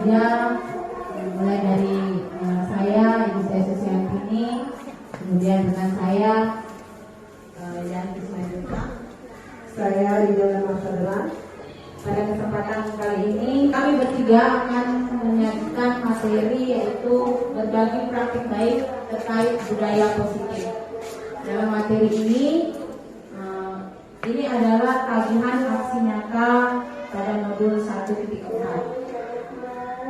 bertiga, mulai dari saya, Ibu saya Susiantini, kemudian dengan saya Yanti Selanjutnya, saya Ridana Masaderan. Pada kesempatan kali ini kami bertiga akan menyajikan materi yaitu berbagi praktik baik terkait budaya positif. Dalam materi ini adalah tagihan aksi nyata pada modul 1.4.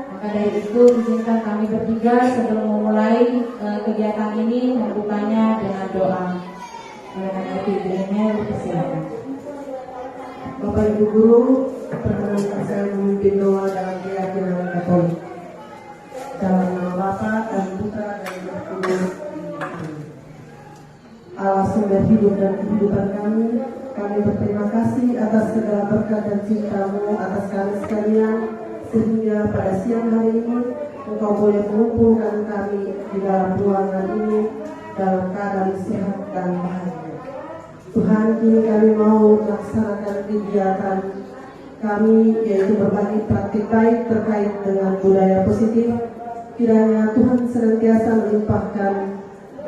Maka dari itu izinkan kami bertiga sebelum memulai kegiatan ini membukanya dengan doa. Oleh karena itu izinnya dipersilakan. Bapak Ibu Guru, perkenankan saya memimpin doa dalam keyakinan Katolik. Dalam nama Bapa dan Putra dan Roh Kudus. Allah sumber hidup dan kehidupan kami berterima kasih atas segala berkat dan cinta-Mu atas kami sekalian, sehingga pada siang hari ini Engkau boleh mengumpulkan kami di dalam ruangan ini dalam keadaan sehat dan bahagia. Tuhan, kini kami mau melaksanakan kegiatan kami, yaitu berbagi praktik baik terkait dengan budaya positif. Kiranya Tuhan senantiasa melimpahkan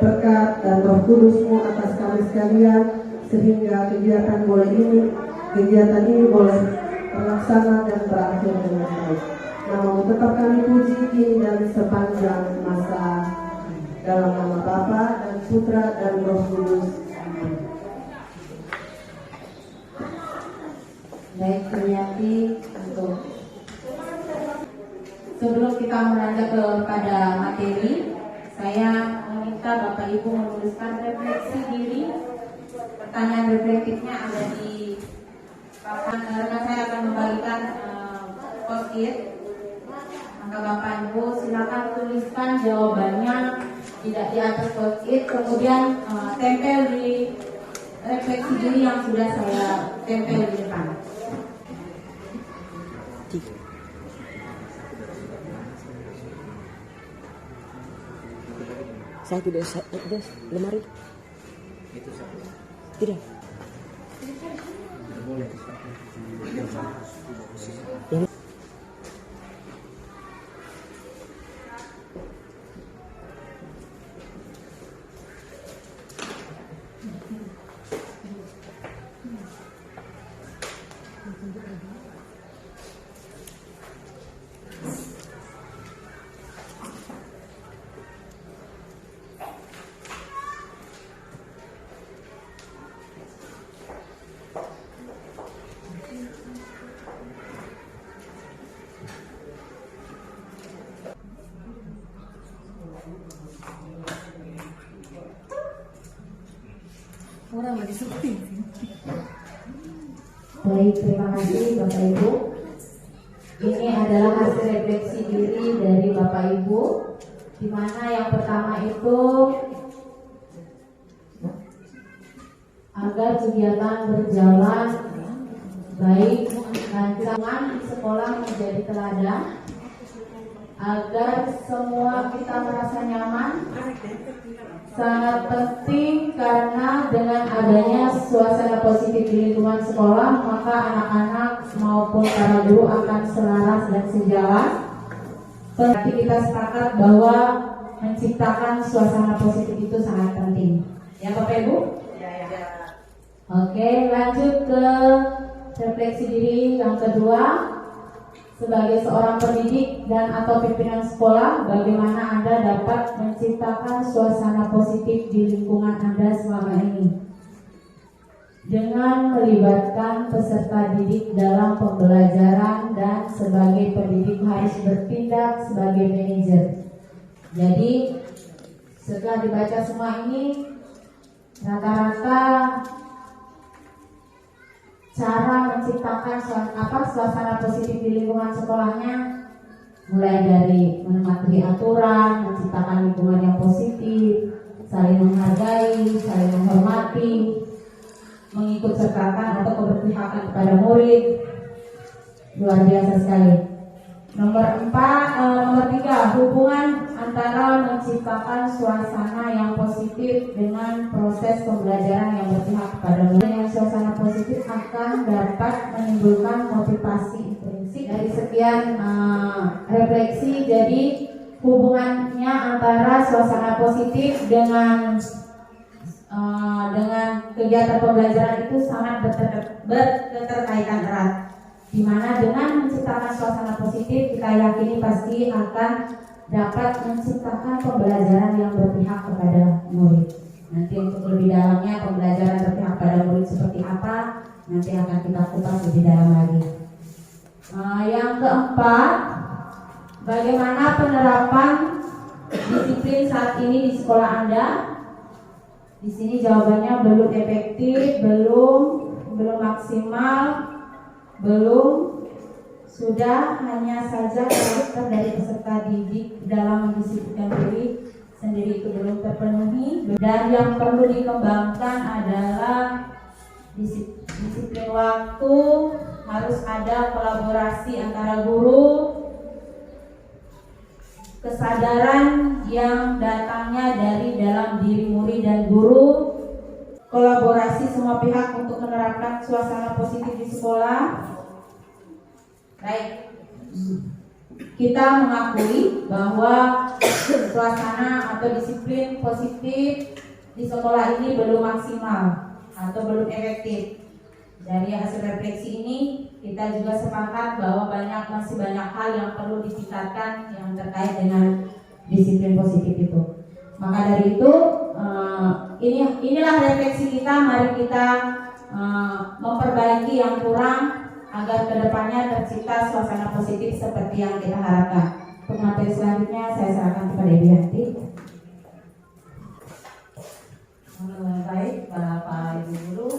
berkat dan Roh Kudus-Mu atas kami sekalian, sehingga kegiatan ini boleh terlaksana dan berakhir dengan baik. Nama-Mu tetap kami puji kini dan sepanjang masa. Dalam nama Bapa dan Putra dan Roh Kudus. Baik, ternyati untuk sebelum kita melanjut kepada materi, saya meminta Bapak Ibu menuliskan refleksi diri. Pertanyaan reflektifnya ada di papan. Rekan saya akan membagikan post-it. Maka Bapak Ibu silakan tuliskan jawabannya tidak di atas post-it, kemudian tempel di refleksi diri yang sudah saya tempel di depan. Saya tidak ada lemari. Itu satu. Tidak. Boleh. Yang orang lagi sepi. Baik, terima kasih Bapak Ibu. Ini adalah hasil refleksi diri dari Bapak Ibu, di mana yang pertama itu agar kegiatan berjalan baik, lancar di sekolah menjadi teladan, agar semua kita merasa nyaman. Sangat penting karena dengan adanya suasana positif di lingkungan sekolah, maka anak-anak maupun para guru akan selaras dan sejalan. Berarti kita sepakat bahwa menciptakan suasana positif itu sangat penting. Ya Bapak Ibu? Ya. Oke, lanjut ke refleksi diri yang kedua. Sebagai seorang pendidik dan atau pimpinan sekolah, bagaimana Anda dapat menciptakan suasana positif di lingkungan Anda selama ini? Dengan melibatkan peserta didik dalam pembelajaran dan sebagai pendidik harus bertindak sebagai manajer. Jadi, setelah dibaca semua ini, rata-rata cara menciptakan suasana positif di lingkungan sekolahnya mulai dari mematuhi aturan, menciptakan lingkungan yang positif, saling menghargai, saling menghormati, mengikut sertakan atau keberpihakan kepada murid. Luar biasa sekali. Nomor 3, hubungan antara menciptakan suasana yang positif dengan proses pembelajaran yang berpihak kepada murid. Dengan suasana positif akan dapat menimbulkan motivasi Dari sekian refleksi, jadi hubungannya antara suasana positif dengan kegiatan pembelajaran itu sangat berketerkaitan erat. Di mana dengan menciptakan suasana positif, kita yakini pasti akan dapat menciptakan pembelajaran yang berpihak kepada murid. Nanti untuk lebih dalamnya pembelajaran berpihak pada murid seperti apa, nanti akan kita kupas lebih dalam lagi. Yang keempat, bagaimana penerapan disiplin saat ini di sekolah Anda? Di sini jawabannya belum efektif, belum maksimal, belum, sudah, hanya saja karakter dari peserta didik dalam mendisiplinkan diri sendiri itu belum terpenuhi, dan yang perlu dikembangkan adalah disiplin waktu, harus ada kolaborasi antara guru, kesadaran yang datangnya dari dalam diri murid dan guru, kolaborasi semua pihak untuk menerapkan suasana positif di sekolah. Baik, kita mengakui bahwa suasana atau disiplin positif di sekolah ini belum maksimal atau belum efektif. Dari hasil refleksi ini kita juga sepakat bahwa masih banyak hal yang perlu ditingkatkan yang terkait dengan disiplin positif itu. Maka dari itu inilah refleksi kita. Mari kita memperbaiki yang kurang agar kedepannya tercipta suasana positif seperti yang kita harapkan. Untuk materi selanjutnya saya serahkan kepada Ibu Yanti. Baik, Bapak Ibu Guru,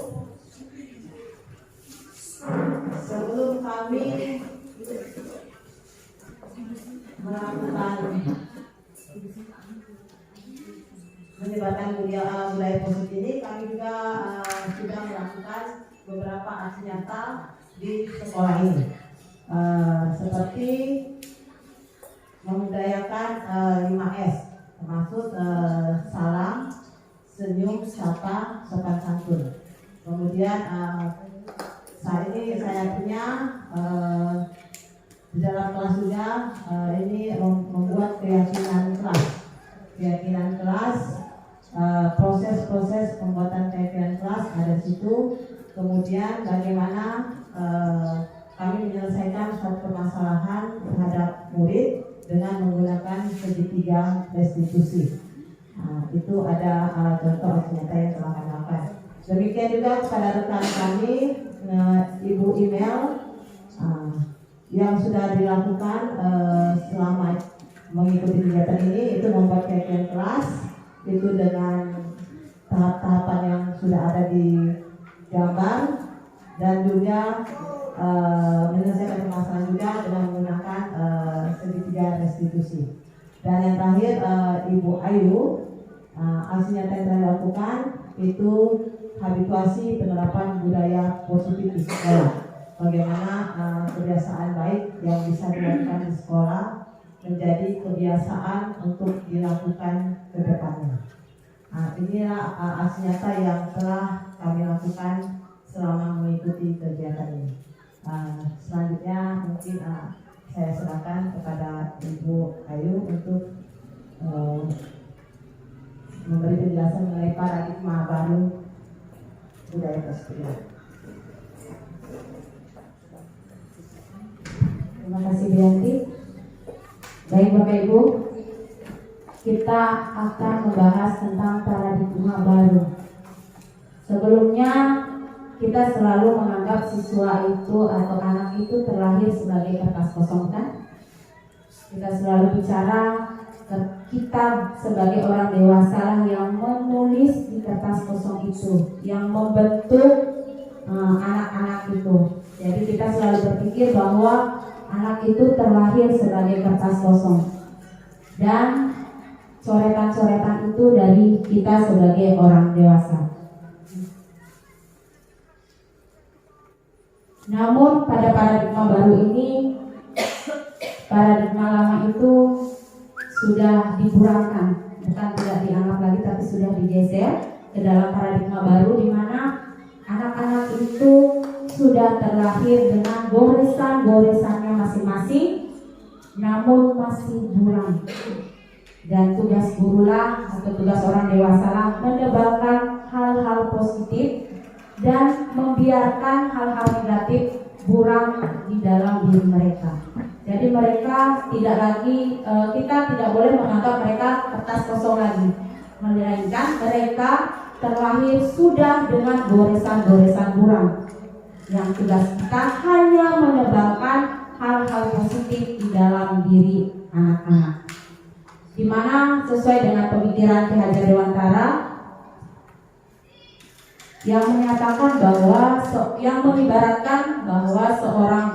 sebelum kami melakukan menyebarkan budaya positif ini, kami juga sudah melakukan beberapa aksi nyata di sekolah ini, seperti membudayakan 5S, termasuk salam, senyum, sapa, sopan santun. Kemudian saat ini saya punya di dalam kelas juga ini membuat keyakinan kelas, proses pembuatan keyakinan kelas ada di situ. Kemudian bagaimana kami menyelesaikan suatu permasalahan terhadap murid dengan menggunakan segitiga restitusi. Itu ada contoh nyata yang telah kami lakukan. Demikian juga kepada rekan kami, Ibu Email, yang sudah dilakukan selama mengikuti kegiatan ini, itu membuat keyakinan kelas itu dengan tahap-tahapan yang sudah ada di gambar, dan juga menyelesaikan permasalahan juga dengan menggunakan segitiga restitusi. Dan yang terakhir, Ibu Ayu, aksi nyata yang telah dilakukan itu habituasi penerapan budaya positif di sekolah. Bagaimana kebiasaan baik yang bisa dilakukan di sekolah menjadi kebiasaan untuk dilakukan ke depannya. Inilah aksi nyata yang telah kami lakukan selama mengikuti kegiatan ini. Selanjutnya mungkin saya serahkan kepada Ibu Ayu untuk memberi penjelasan mengenai paradigma baru budaya positif. Terima kasih Bu Yanti. Baik Bapak Ibu, kita akan membahas tentang paradigma baru. Sebelumnya kita selalu menganggap siswa itu atau anak itu terlahir sebagai kertas kosong, kan? Kita selalu bicara kita sebagai orang dewasa lah yang menulis di kertas kosong itu, yang membentuk anak-anak itu. Jadi kita selalu berpikir bahwa anak itu terlahir sebagai kertas kosong, dan coretan-coretan itu dari kita sebagai orang dewasa. Namun pada paradigma baru ini, paradigma lama itu sudah dikurangkan, bukan tidak dianggap lagi, tapi sudah digeser ke dalam paradigma baru, di mana anak-anak itu sudah terlahir dengan goresan-goresannya masing-masing, namun masih buram. Dan tugas gurulah atau tugas orang dewasa lah menebarkan hal-hal positif dan membiarkan hal-hal negatif buram di dalam diri mereka. Jadi mereka tidak lagi, kita tidak boleh menganggap mereka kertas kosong lagi, melainkan mereka terlahir sudah dengan goresan-goresan buram. Yang tugas kita hanya menebarkan hal-hal positif di dalam diri anak-anak. Di mana sesuai dengan pemikiran Ki Hajar Dewantara yang menyatakan bahwa yang mengibaratkan bahwa seorang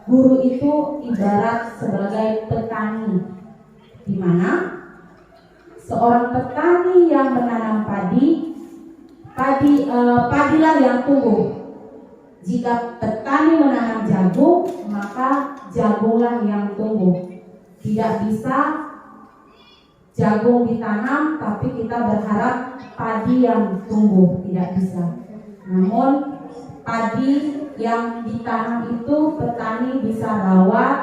guru itu ibarat sebagai petani, di mana seorang petani yang menanam padilah yang tumbuh. Jika petani menanam jagung, maka jagunglah yang tumbuh. Tidak bisa jagung ditanam tapi kita berharap padi yang tumbuh, tidak bisa. Namun padi yang ditanam itu petani bisa rawat,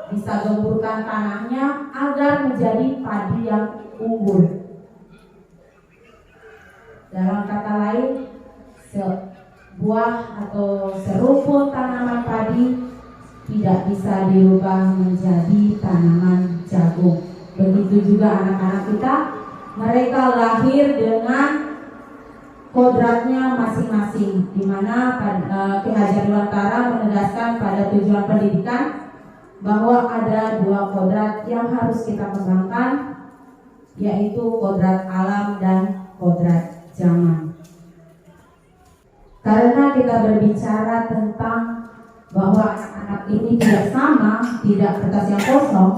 bisa gemburkan tanahnya agar menjadi padi yang unggul. Dalam kata lain, sebuah atau serumpun tanaman padi tidak bisa dirubah menjadi tanaman jagung. Begitu juga anak-anak kita, mereka lahir dengan kodratnya masing-masing, di mana Ki Hajar Dewantara menegaskan pada tujuan pendidikan bahwa ada dua kodrat yang harus kita kembangkan, yaitu kodrat alam dan kodrat zaman. Karena kita berbicara tentang bahwa anak-anak ini tidak sama, tidak kertas yang kosong,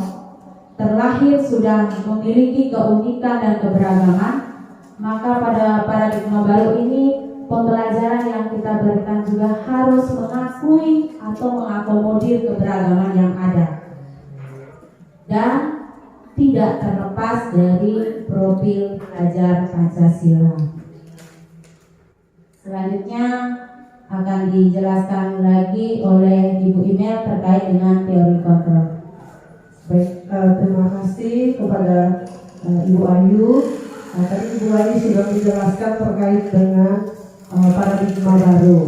terlahir sudah memiliki keunikan dan keberagaman, maka pada paradigma baru ini pembelajaran yang kita berikan juga harus mengakui atau mengakomodir keberagaman yang ada dan tidak terlepas dari profil pelajar Pancasila. Selanjutnya akan dijelaskan lagi oleh Ibu Imel terkait dengan teori kontrol. Baik, terima kasih kepada Ibu Ayu. Tadi Ibu Ayu sudah menjelaskan terkait dengan paradigma baru.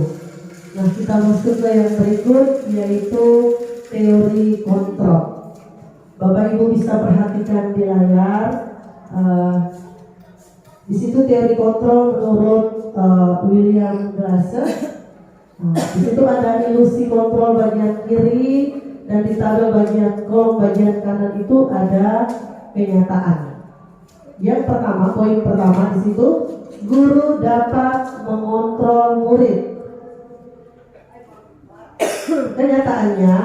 Nah, kita masuk ke yang berikut, yaitu teori kontrol. Bapak Ibu bisa perhatikan di layar. Di situ teori kontrol menurut William Glasser. Di situ ada ilusi kontrol bagian kiri, dan di tabel kolom bagian kanan itu ada kenyataan. Yang pertama, poin pertama di situ, guru dapat mengontrol murid. Kenyataannya,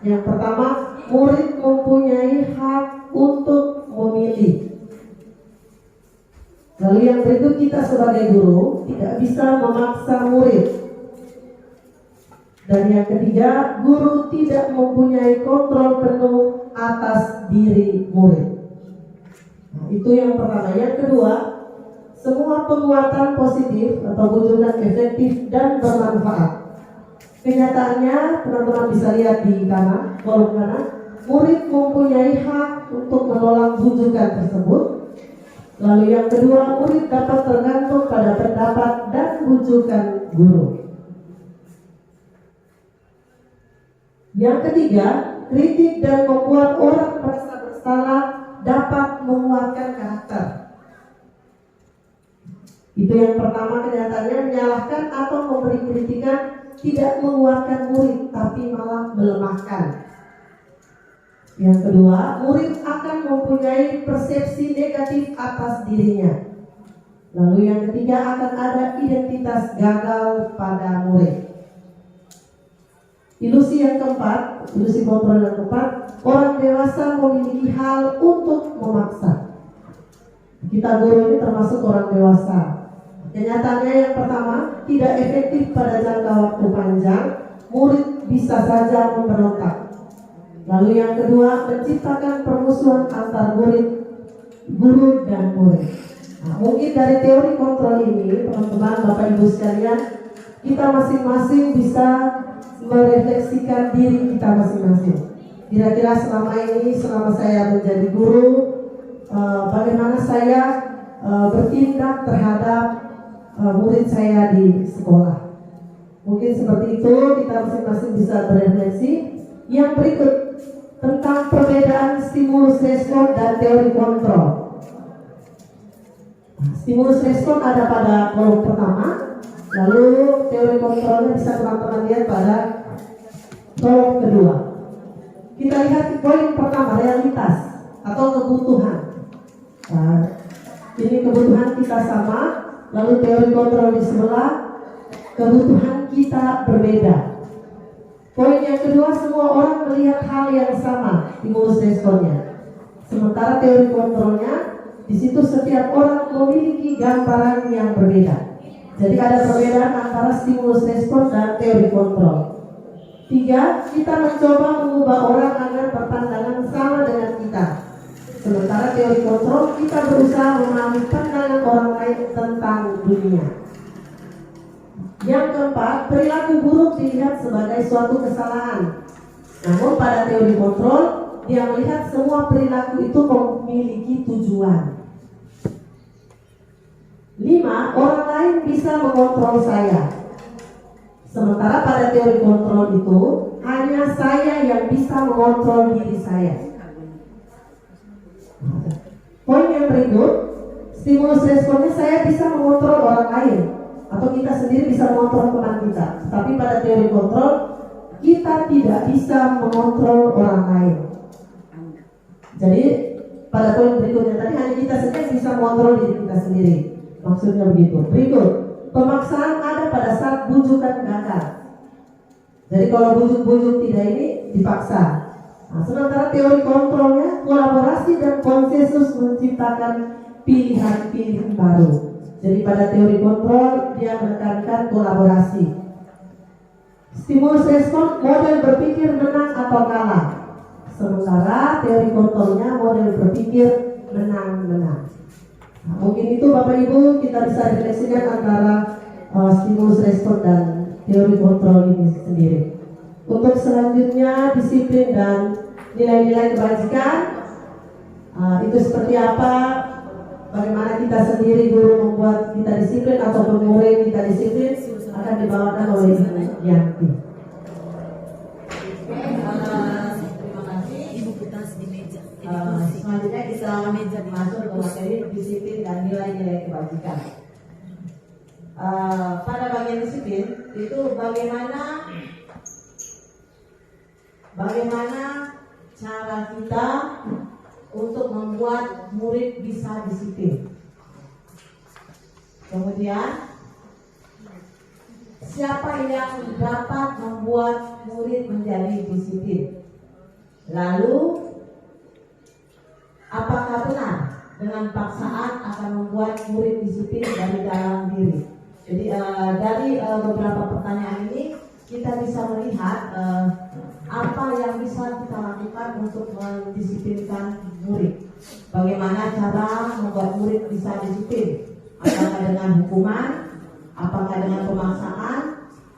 yang pertama, murid mempunyai hak untuk memilih. Lalu yang berikut, kita sebagai guru tidak bisa memaksa murid. Dan yang ketiga, guru tidak mempunyai kontrol penuh atas diri murid. Nah, itu yang pertama. Yang kedua, semua penguatan positif atau bujukan efektif dan bermanfaat. Kenyataannya, teman-teman bisa lihat di kanan, kolom kanan, murid mempunyai hak untuk menolak bujukan tersebut. Lalu yang kedua, murid dapat tergantung pada pendapat dan bujukan guru. Yang ketiga, kritik dan membuat orang merasa bersalah dapat menguatkan karakter. Itu yang pertama, kenyataannya menyalahkan atau memberi kritikan tidak menguatkan murid, tapi malah melemahkan. Yang kedua, murid akan mempunyai persepsi negatif atas dirinya. Lalu yang ketiga, akan ada identitas gagal pada murid. Ilusi yang keempat, ilusi kontrol yang keempat, orang dewasa memiliki hal untuk memaksa. Kita guru ini termasuk orang dewasa. Kenyataannya yang pertama, tidak efektif pada jangka waktu panjang, murid bisa saja memberontak. Lalu yang kedua, menciptakan permusuhan antar guru dan murid. Nah, mungkin dari teori kontrol ini, teman-teman, Bapak Ibu sekalian, kita masing-masing bisa merefleksikan diri kita masing-masing. Kira-kira selama ini, selama saya menjadi guru, bagaimana saya bertindak terhadap murid saya di sekolah. Mungkin seperti itu kita masing-masing bisa berefleksi. Yang berikut tentang perbedaan stimulus respon dan teori kontrol. Stimulus respon ada pada kolom pertama, lalu teori kontrolnya bisa teman-teman lihat pada kolom kedua. Kita lihat poin pertama, realitas atau kebutuhan. Nah, ini kebutuhan kita sama, lalu teori kontrol di sebelah, kebutuhan kita berbeda. Poin yang kedua, semua orang melihat hal yang sama, stimulus responnya. Sementara teori kontrolnya, di situ setiap orang memiliki gambaran yang berbeda. Jadi ada perbedaan antara stimulus respon dan teori kontrol. 3, kita mencoba mengubah orang agar berpandangan sama dengan kita. Sementara teori kontrol, kita berusaha memahami pandangan orang lain tentang dunia. Yang keempat, perilaku buruk dilihat sebagai suatu kesalahan. Namun pada teori kontrol, dia melihat semua perilaku itu memiliki tujuan. 5, orang lain bisa mengontrol saya. Sementara pada teori kontrol itu, hanya saya yang bisa mengontrol diri saya. Poin yang berikut, stimulus responnya saya bisa mengontrol orang lain, atau kita sendiri bisa mengontrol teman kita. Tapi pada teori kontrol, kita tidak bisa mengontrol orang lain. Jadi pada poin berikutnya tadi hanya kita sendiri bisa mengontrol diri kita sendiri. Maksudnya begitu. Berikut, pemaksaan ada pada saat bujukan gagal. Jadi kalau bujuk-bujuk tidak ini dipaksa. Nah, sementara teori kontrolnya kolaborasi dan konsensus menciptakan pilihan-pilihan baru. Jadi pada teori kontrol dia menekankan kolaborasi. Stimulus respon model berpikir menang atau kalah. Sementara teori kontrolnya model berpikir menang-menang. Nah, mungkin itu Bapak Ibu kita bisa refleksikan antara stimulus respon dan teori kontrol ini sendiri. Untuk selanjutnya disiplin dan nilai-nilai kebajikan, itu seperti apa? Bagaimana kita sendiri guru membuat kita disiplin atau murid kita disiplin akan dibawakan oleh Ibu Yanti. Terima kasih. Ibu kita di meja. Selanjutnya kita masuk ke materi disiplin dan nilai-nilai kebajikan. Pada bagian disiplin itu bagaimana cara kita untuk membuat murid bisa disiplin. Kemudian siapa yang dapat membuat murid menjadi disiplin? Lalu apakah benar dengan paksaan akan membuat murid disiplin dari dalam diri? Jadi dari beberapa pertanyaan ini kita bisa melihat apa yang bisa kita lakukan untuk mendisiplinkan murid. Bagaimana cara membuat murid bisa disiplin? Apakah dengan hukuman? Apakah dengan pemaksaan?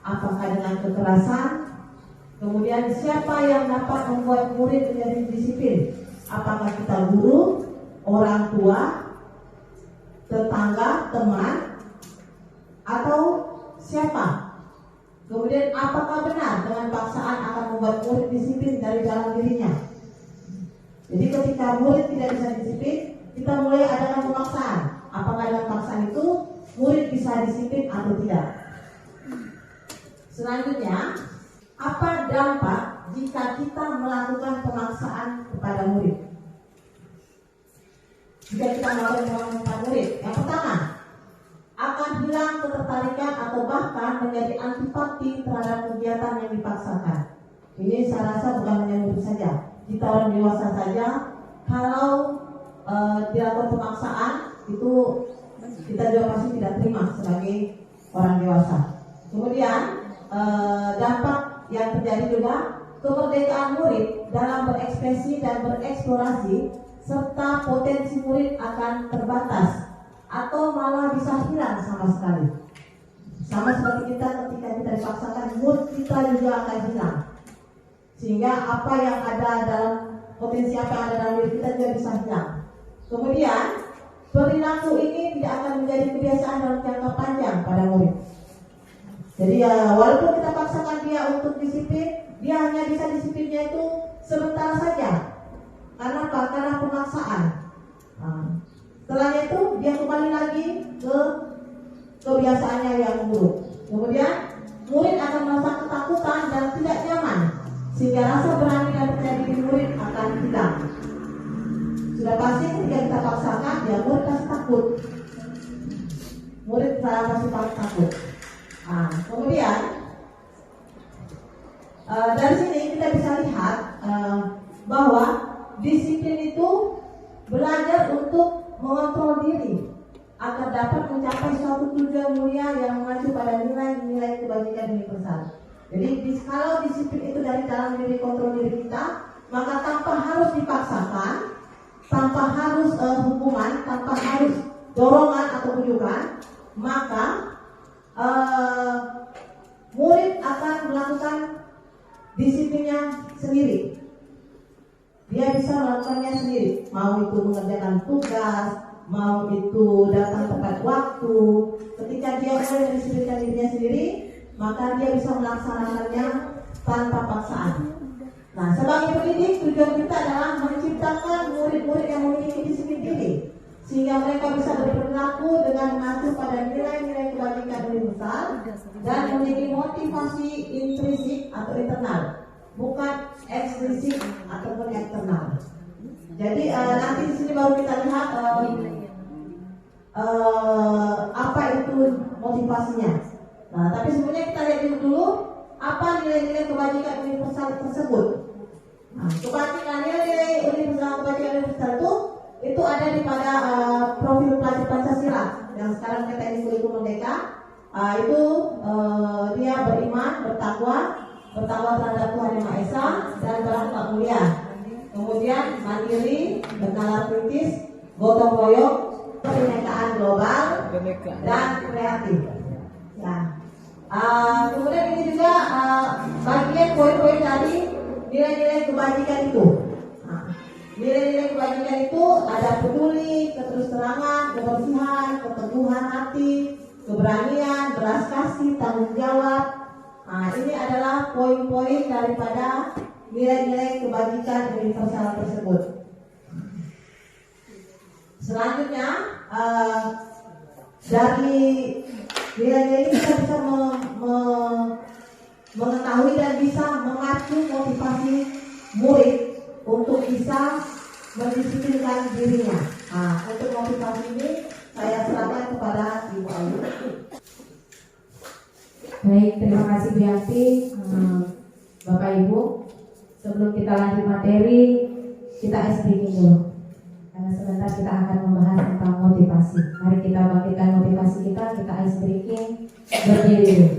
Apakah dengan kekerasan? Kemudian siapa yang dapat membuat murid menjadi disiplin? Apakah kita guru, orang tua, tetangga, teman, atau siapa? Kemudian apakah benar dengan paksaan akan membuat murid disiplin dari dalam dirinya? Jadi ketika murid tidak bisa disiplin, kita mulai adakan pemaksaan. Apakah dengan paksaan itu murid bisa disiplin atau tidak? Selanjutnya, apa dampak jika kita melakukan pemaksaan kepada murid? Jika kita melakukan pemaksaan kepada murid, yang pertama, akan hilang ketertarikan atau bahkan menjadi antipati terhadap kegiatan yang dipaksakan. Ini saya rasa bukan hanya murid saja, kita orang dewasa saja. Kalau dilakukan pemaksaan itu kita juga pasti tidak terima sebagai orang dewasa. Kemudian dampak yang terjadi juga kemerdekaan murid dalam berekspresi dan bereksplorasi serta potensi murid akan terbatas atau malah bisa hilang sama sekali. Sama seperti kita ketika kita dipaksakan, mood kita juga akan hilang. Sehingga apa yang ada dalam potensi apa yang ada dalam diri kita juga bisa hilang. Kemudian perilaku ini tidak akan menjadi kebiasaan dalam jangka panjang pada murid. Jadi walaupun kita paksakan dia untuk disiplin, dia hanya bisa disiplinnya itu sebentar saja. Karena pemaksaan. Setelahnya itu dia kembali lagi ke kebiasaannya yang buruk. Kemudian murid akan merasa ketakutan dan tidak nyaman, sehingga rasa berani dan percaya diri murid akan hilang. Sudah pasti ketika kita paksakan, ya murid pasti takut. Murid pasti takut. Kemudian dari sini kita bisa lihat bahwa disiplin itu belajar untuk mengontrol diri agar dapat mencapai suatu tujuan mulia yang mengacu pada nilai-nilai kebajikan universal. Jadi kalau disiplin itu dari dalam diri kontrol diri kita, maka tanpa harus dipaksakan, tanpa harus hukuman, tanpa harus dorongan atau bujukan, maka murid akan melakukan disiplinnya sendiri. Dia bisa melakukannya sendiri, mau itu mengerjakan tugas, mau itu datang tepat waktu. Ketika dia mulai mendisiplinkan dirinya sendiri, maka dia bisa melaksanakannya tanpa paksaan. Nah, sebagai pendidik, tujuan kita adalah menciptakan murid-murid yang memiliki disiplin diri, sehingga mereka bisa berperilaku dengan mengacu pada nilai-nilai kebajikan universal dan memiliki motivasi intrinsik atau internal, bukan ekstrinsik ataupun eksternal. Jadi nanti di sini baru kita lihat apa itu motivasinya. Nah, tapi sebelumnya kita lihat dulu apa nilai-nilai kebajikan universal tersebut. Nah, nilai-nilai universal kebajikan universal itu ada di pada profil pelajar Pancasila yang sekarang kita ini kurikulum merdeka. Dia beriman, bertakwa terhadap Tuhan Yang Maha Esa dan berakhlak mulia. Kemudian mandiri, bernalar kritis, gotong royong, kebinekaan global, dan kreatif. Nah, kemudian ini juga bagian poin-poin dari nilai-nilai kebajikan itu. Nilai-nilai kebajikan itu ada peduli, keterus-terangan, kebersihan, keteguhan hati, keberanian, belas kasih, tanggung jawab. Ini adalah poin-poin daripada nilai-nilai kebajikan universal tersebut. Selanjutnya, dari nilai-nilai ini kita bisa mengetahui dan bisa memacu motivasi murid untuk bisa mendisiplinkan dirinya. Untuk motivasi ini saya serahkan kepada Ibu Ayu. Baik, terima kasih Bianti, Bapak Ibu. Sebelum kita lanjut materi, kita ice breaking dulu. Karena sebentar kita akan membahas tentang motivasi. Mari kita bangkitkan motivasi kita ice breaking, berdiri dulu.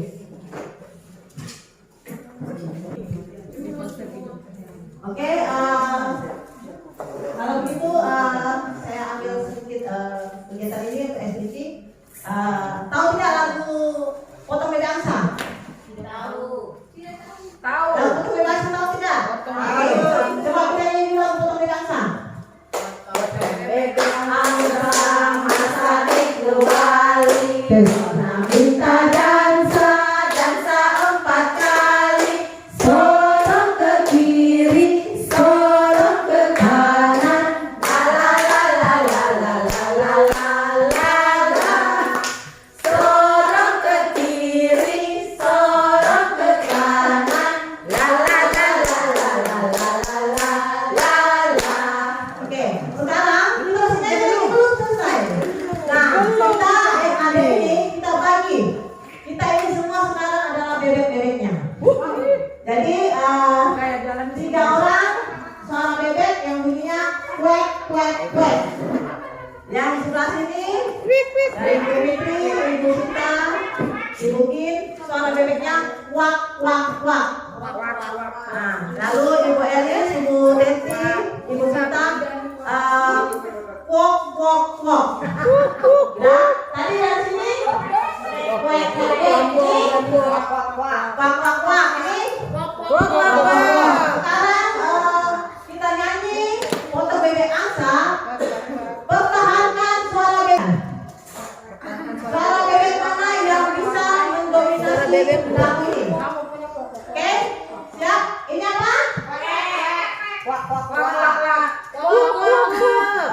Oke, kalau begitu saya ambil sedikit kegiatan ini untuk SDG. Tahu tidak lagu Potong Bebek Angsa? Tahu. Lagu Potong Bebek Angsa tahu tidak? Oke, coba kita nyanyi dulu lagu Potong Bebek Angsa. Potong Bebek Angsa masa dikeluari, minta dansa 4 kali, sorong ke kiri, sorong ke kanan, la la la la la la la la la, sorong ke kiri, sorong ke kanan, la la la la la la la la la. Oke, sekarang kita selesai dulu selesai. Nah, kita ada ini kita bagi. Kita ini semua sekarang adalah bebek-bebeknya. Jadi 3 orang suara bebek yang bunyinya kuek kuek kuek. Yang di sebelah sini dari Ibu Fitri, Ibu Sita, Ibu Kim, suara bebeknya kuak kuak kuak. Nah, lalu Ibu Elis, Ibu Desi, Ibu Sita, kuok kuok kuok. Nah, tadi dari sini kuek kuek kuek.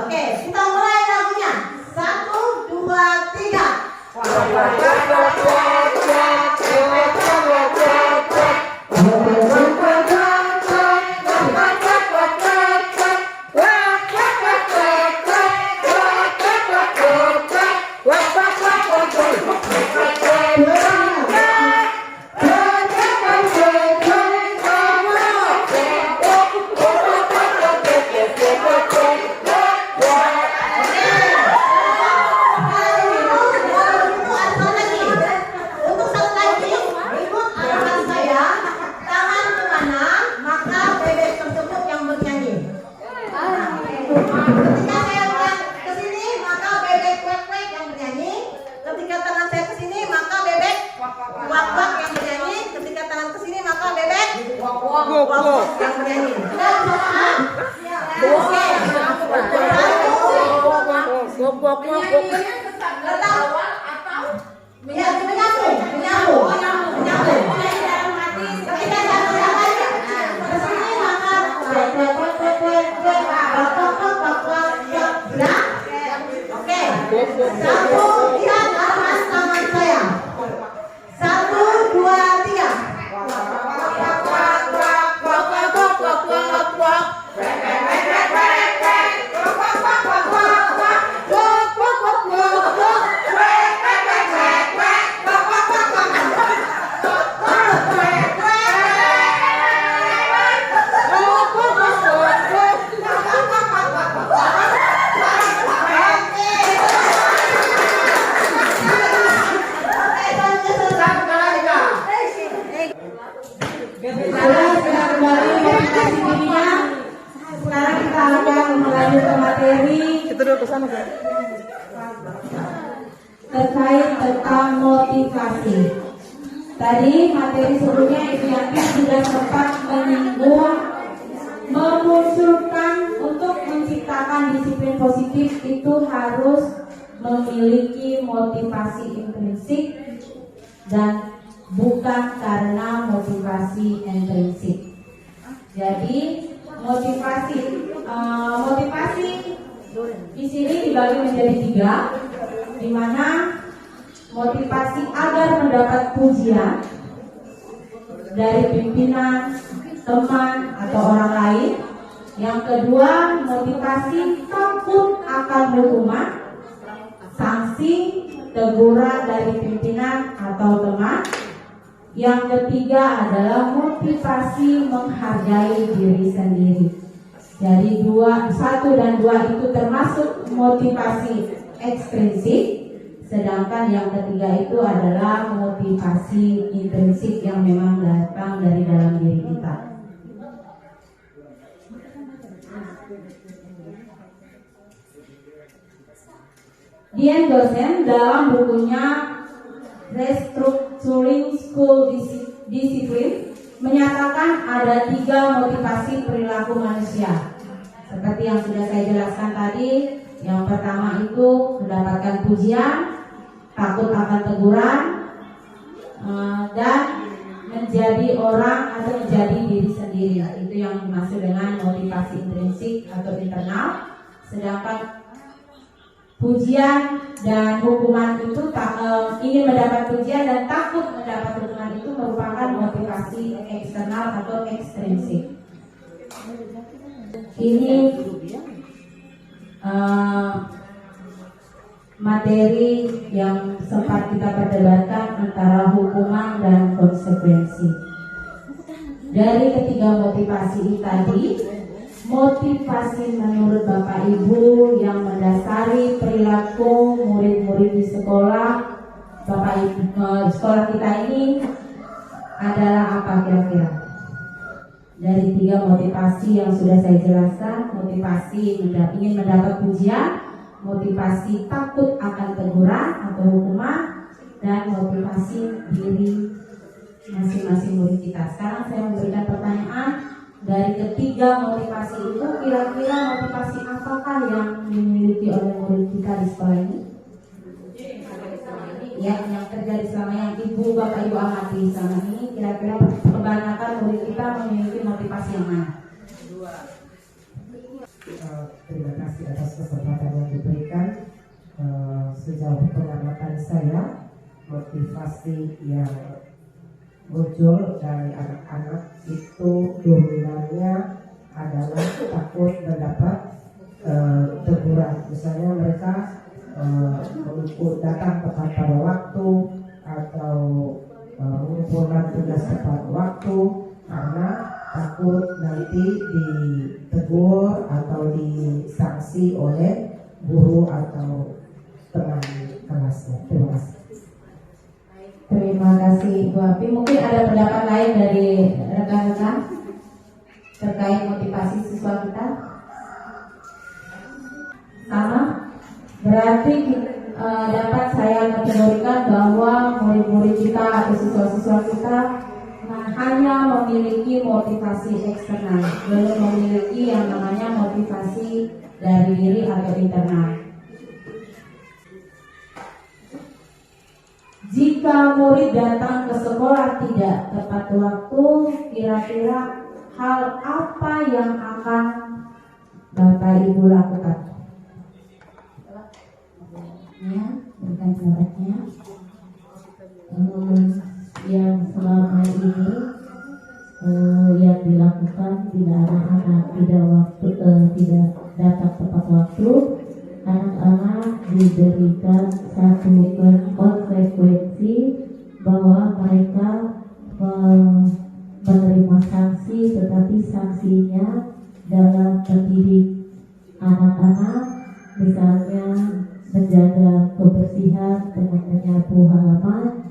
Oke, kita mulai lagunya. 1, 2, 3. Untuk satu lagi, ikut arahan saya, tangan kemana, maka bebek tersebut yang bernyanyi. Ketika saya tangan ke sini, maka bebek kuek-kuek yang bernyanyi. Ketika tangan saya ke sini, maka bebek wak-wak yang bernyanyi. Ketika tangan ke sini, maka bebek wak-wak yang bernyanyi. Sudah bersama? Oke. Menyambung. Ketika satu yang lain ke sini, maka oke. Satu, lihat arahan tangan saya. 1, 2, 3. Sekarang kita akan melanjutkan materi terkait tentang motivasi. Tadi materi sebelumnya Ibu Yanti sudah sempat menyinggung memunculkan untuk menciptakan disiplin positif itu harus memiliki motivasi intrinsik dan bukan karena motivasi intrinsik. Jadi motivasi di sini dibagi menjadi 3, di mana motivasi agar mendapat pujian dari pimpinan, teman atau orang lain. Yang kedua, motivasi takut akan hukuman, sanksi, teguran dari pimpinan atau teman. Yang ketiga adalah motivasi menghargai diri sendiri. Jadi 1 dan 2 itu termasuk motivasi ekstrinsik, sedangkan yang ketiga itu adalah motivasi intrinsik yang memang datang dari dalam diri kita. Dian Dosen dalam bukunya Restructuring School Discipline menyatakan ada 3 motivasi perilaku manusia. Seperti yang sudah saya jelaskan tadi, yang pertama itu mendapatkan pujian, takut akan teguran, dan menjadi orang atau menjadi diri sendiri. Itu yang dimaksud dengan motivasi intrinsik atau internal. Sedangkan pujian dan hukuman itu ingin mendapat pujian dan takut mendapat hukuman itu merupakan motivasi eksternal atau ekstrinsik. Ini materi yang sempat kita perdebatkan antara hukuman dan konsekuensi. Dari ketiga motivasi tadi, motivasi menurut Bapak Ibu yang mendasari perilaku murid-murid di sekolah Bapak Ibu, sekolah kita ini adalah apa kira-kira? Dari 3 motivasi yang sudah saya jelaskan, motivasi ingin mendapat pujian, motivasi takut akan teguran atau hukuman, dan motivasi diri masing-masing murid kita. Sekarang saya memberikan pertanyaan. Dari ketiga motivasi itu, kira-kira motivasi apakah yang dimiliki oleh murid kita di sekolah ini? Ya, yang terjadi selama yang Ibu, Bapak, Ibu amati selama ini, kira-kira kebanyakan murid kita memiliki motivasi yang mana? kasih atas kesempatan yang diberikan. Sejauh pengamatan saya, motivasi yang muncul dari anak-anak itu dominannya adalah takut mendapat teguran. Misalnya mereka datang tepat pada waktu atau mengumpulkan tugas tepat waktu karena takut nanti ditegur atau disanksi oleh guru atau teman kelasnya. Terima kasih. Terima kasih Bu Api. Mungkin ada pendapat lain dari rekan-rekan terkait motivasi siswa kita? Sama? Berarti dapat saya kategorikan bahwa murid-murid kita atau siswa-siswa kita hanya memiliki motivasi eksternal, belum memiliki yang namanya motivasi dari diri atau internal. Jika murid datang ke sekolah tidak tepat waktu, kira-kira hal apa yang akan Bapak Ibu lakukan? Ya, berikan syaratnya. Yang selama ini yang dilakukan bila anak-anak tidak datang tepat waktu, anak-anak diberikan satu konsekuensi bahwa mereka menerima sanksi, tetapi sanksinya dalam mendidik anak-anak, misalnya menjaga kebersihan dengan menyapu halaman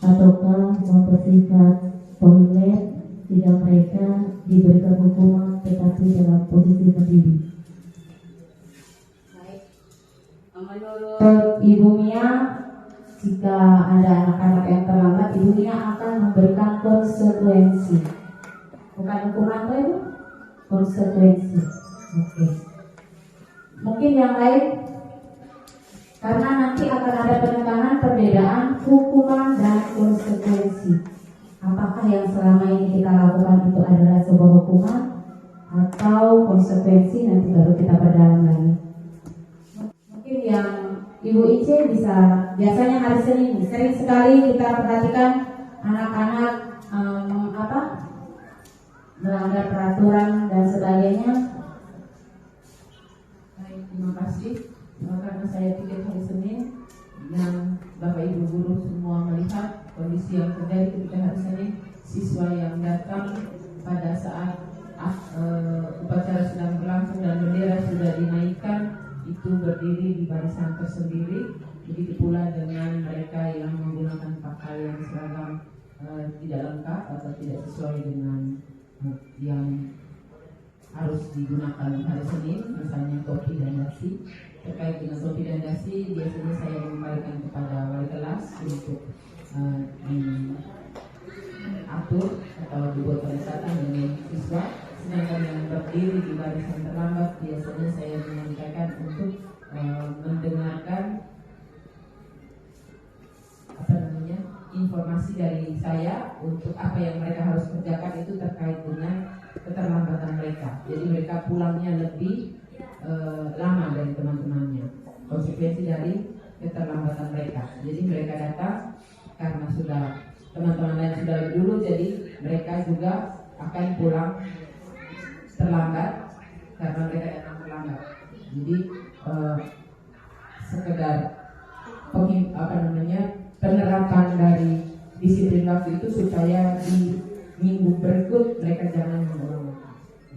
ataukah membersihkan toilet, tidak mereka diberikan hukuman tetapi dalam posisi mendidik. Menurut Ibu Mia, jika ada anak-anak yang terlambat, Ibu Mia akan memberikan konsekuensi, bukan hukuman apa itu? Konsekuensi. Oke. Mungkin yang lain, karena nanti akan ada penekanan perbedaan hukuman dan konsekuensi. Apakah yang selama ini kita lakukan itu adalah sebuah hukuman atau konsekuensi, nanti baru kita perdalam lagi. Mungkin yang Ibu Ice bisa, biasanya hari Senin sering sekali kita perhatikan anak-anak melanggar peraturan dan sebagainya. Baik, terima kasih. Karena saya pikir hari Senin yang Bapak Ibu guru semua melihat kondisi yang terjadi ketika hari Senin, siswa yang datang pada saat upacara sedang berlangsung dan bendera sudah dinaikkan itu berdiri di barisan tersendiri. Begitu pula dengan mereka yang menggunakan pakaian seragam tidak lengkap atau tidak sesuai dengan yang harus digunakan hari Senin, misalnya topi dan dasi. Terkait dengan topi dan dasi, biasanya saya mengembalikan kepada wali kelas untuk diatur atau dibuat persyaratan dengan siswa. Sedangkan yang berdiri di barisan terlambat, biasanya saya menyampaikan untuk mendengarkan informasi dari saya untuk apa yang mereka harus kerjakan itu terkait dengan keterlambatan mereka. Jadi mereka pulangnya lebih lama dari teman-temannya. Konsekuensi dari keterlambatan mereka. Jadi mereka datang karena sudah teman-teman lain sudah lebih dulu, jadi mereka juga akan pulang terlambat karena mereka datang terlambat. Jadi sekedar penerapan dari disiplin waktu itu supaya di minggu berikut mereka jangan mengulang.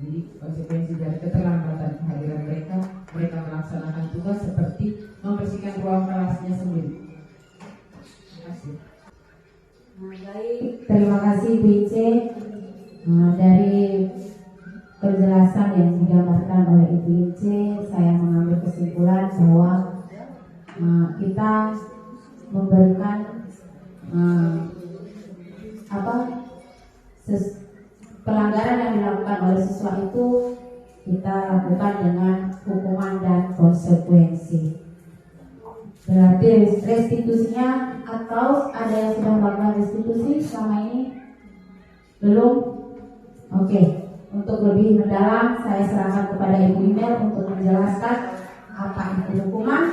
Jadi konsekuensi dari keterlambatan kehadiran mereka melaksanakan tugas seperti membersihkan ruang kelasnya sendiri. Terima kasih. Baik, terima kasih Bu Ice. Dari penjelasan yang digambarkan oleh Ibu Ice, saya mengambil kesimpulan bahwa kita memberikan pelanggaran yang dilakukan oleh siswa itu kita lakukan dengan hukuman dan konsekuensi. Berarti restitusinya, atau ada yang sudah melakukan restitusi selama ini? Belum? Oke. Untuk lebih mendalam, saya serahkan kepada Ibu Imel untuk menjelaskan apa itu hukuman,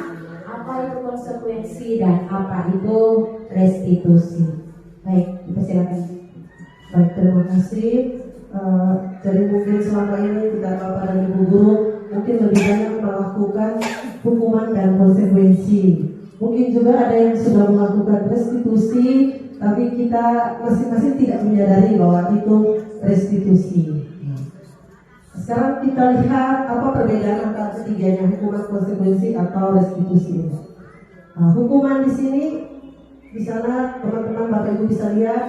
apa itu konsekuensi, dan apa itu restitusi. Baik, dipersilakan. Baik, terima kasih. Jadi mungkin selama ini kita Bapak dan Ibu Guru mungkin lebih banyak melakukan hukuman dan konsekuensi. Mungkin juga ada yang sudah melakukan restitusi, tapi kita masing-masing tidak menyadari bahwa itu restitusi. Sekarang kita lihat apa perbedaan antara ketiganya, hukuman, konsekuensi atau restitusi. Hukuman di sini, di sana teman-teman Bapak Ibu bisa lihat,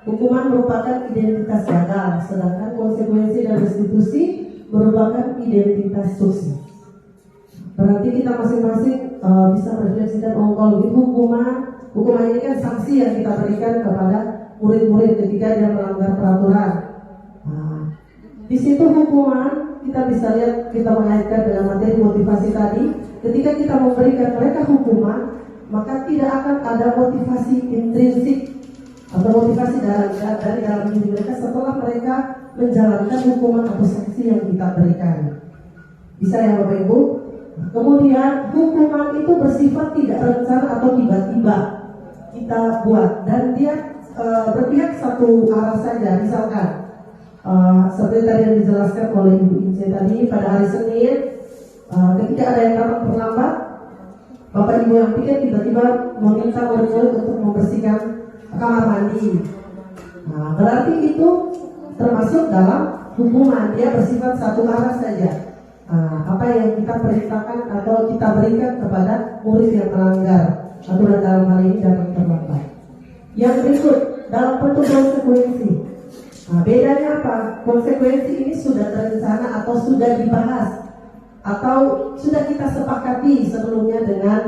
hukuman merupakan identitas gagal, sedangkan konsekuensi dan restitusi merupakan identitas sukses. Berarti kita masing-masing bisa merefleksikan, kalau begitu hukuman ini kan sanksi yang kita berikan kepada murid-murid ketika dia melanggar peraturan. Di situ hukuman kita bisa lihat, kita mengaitkan dengan materi motivasi tadi. Ketika kita memberikan mereka hukuman, maka tidak akan ada motivasi intrinsik atau motivasi dari dalam diri mereka setelah mereka menjalankan hukuman atau sanksi yang kita berikan. Bisa ya Bapak Ibu? Kemudian hukuman itu bersifat tidak rencana atau tiba-tiba kita buat, dan dia berpihak satu arah saja. Misalkan seperti tadi yang dijelaskan oleh Ibu Ince tadi, pada hari Senin ketika ada yang datang terlambat, Bapak Ibu yang pikir tiba-tiba meminta murid-murid untuk membersihkan kamar mandi. Berarti itu termasuk dalam hukuman, dia bersifat satu arah saja. Apa yang kita perintahkan atau kita berikan kepada murid yang melanggar aturan dalam hal ini datang terlambat. Yang berikut dalam bentuk konsekuensi. Bedanya apa? Konsekuensi ini sudah terencana atau sudah dibahas atau sudah kita sepakati sebelumnya dengan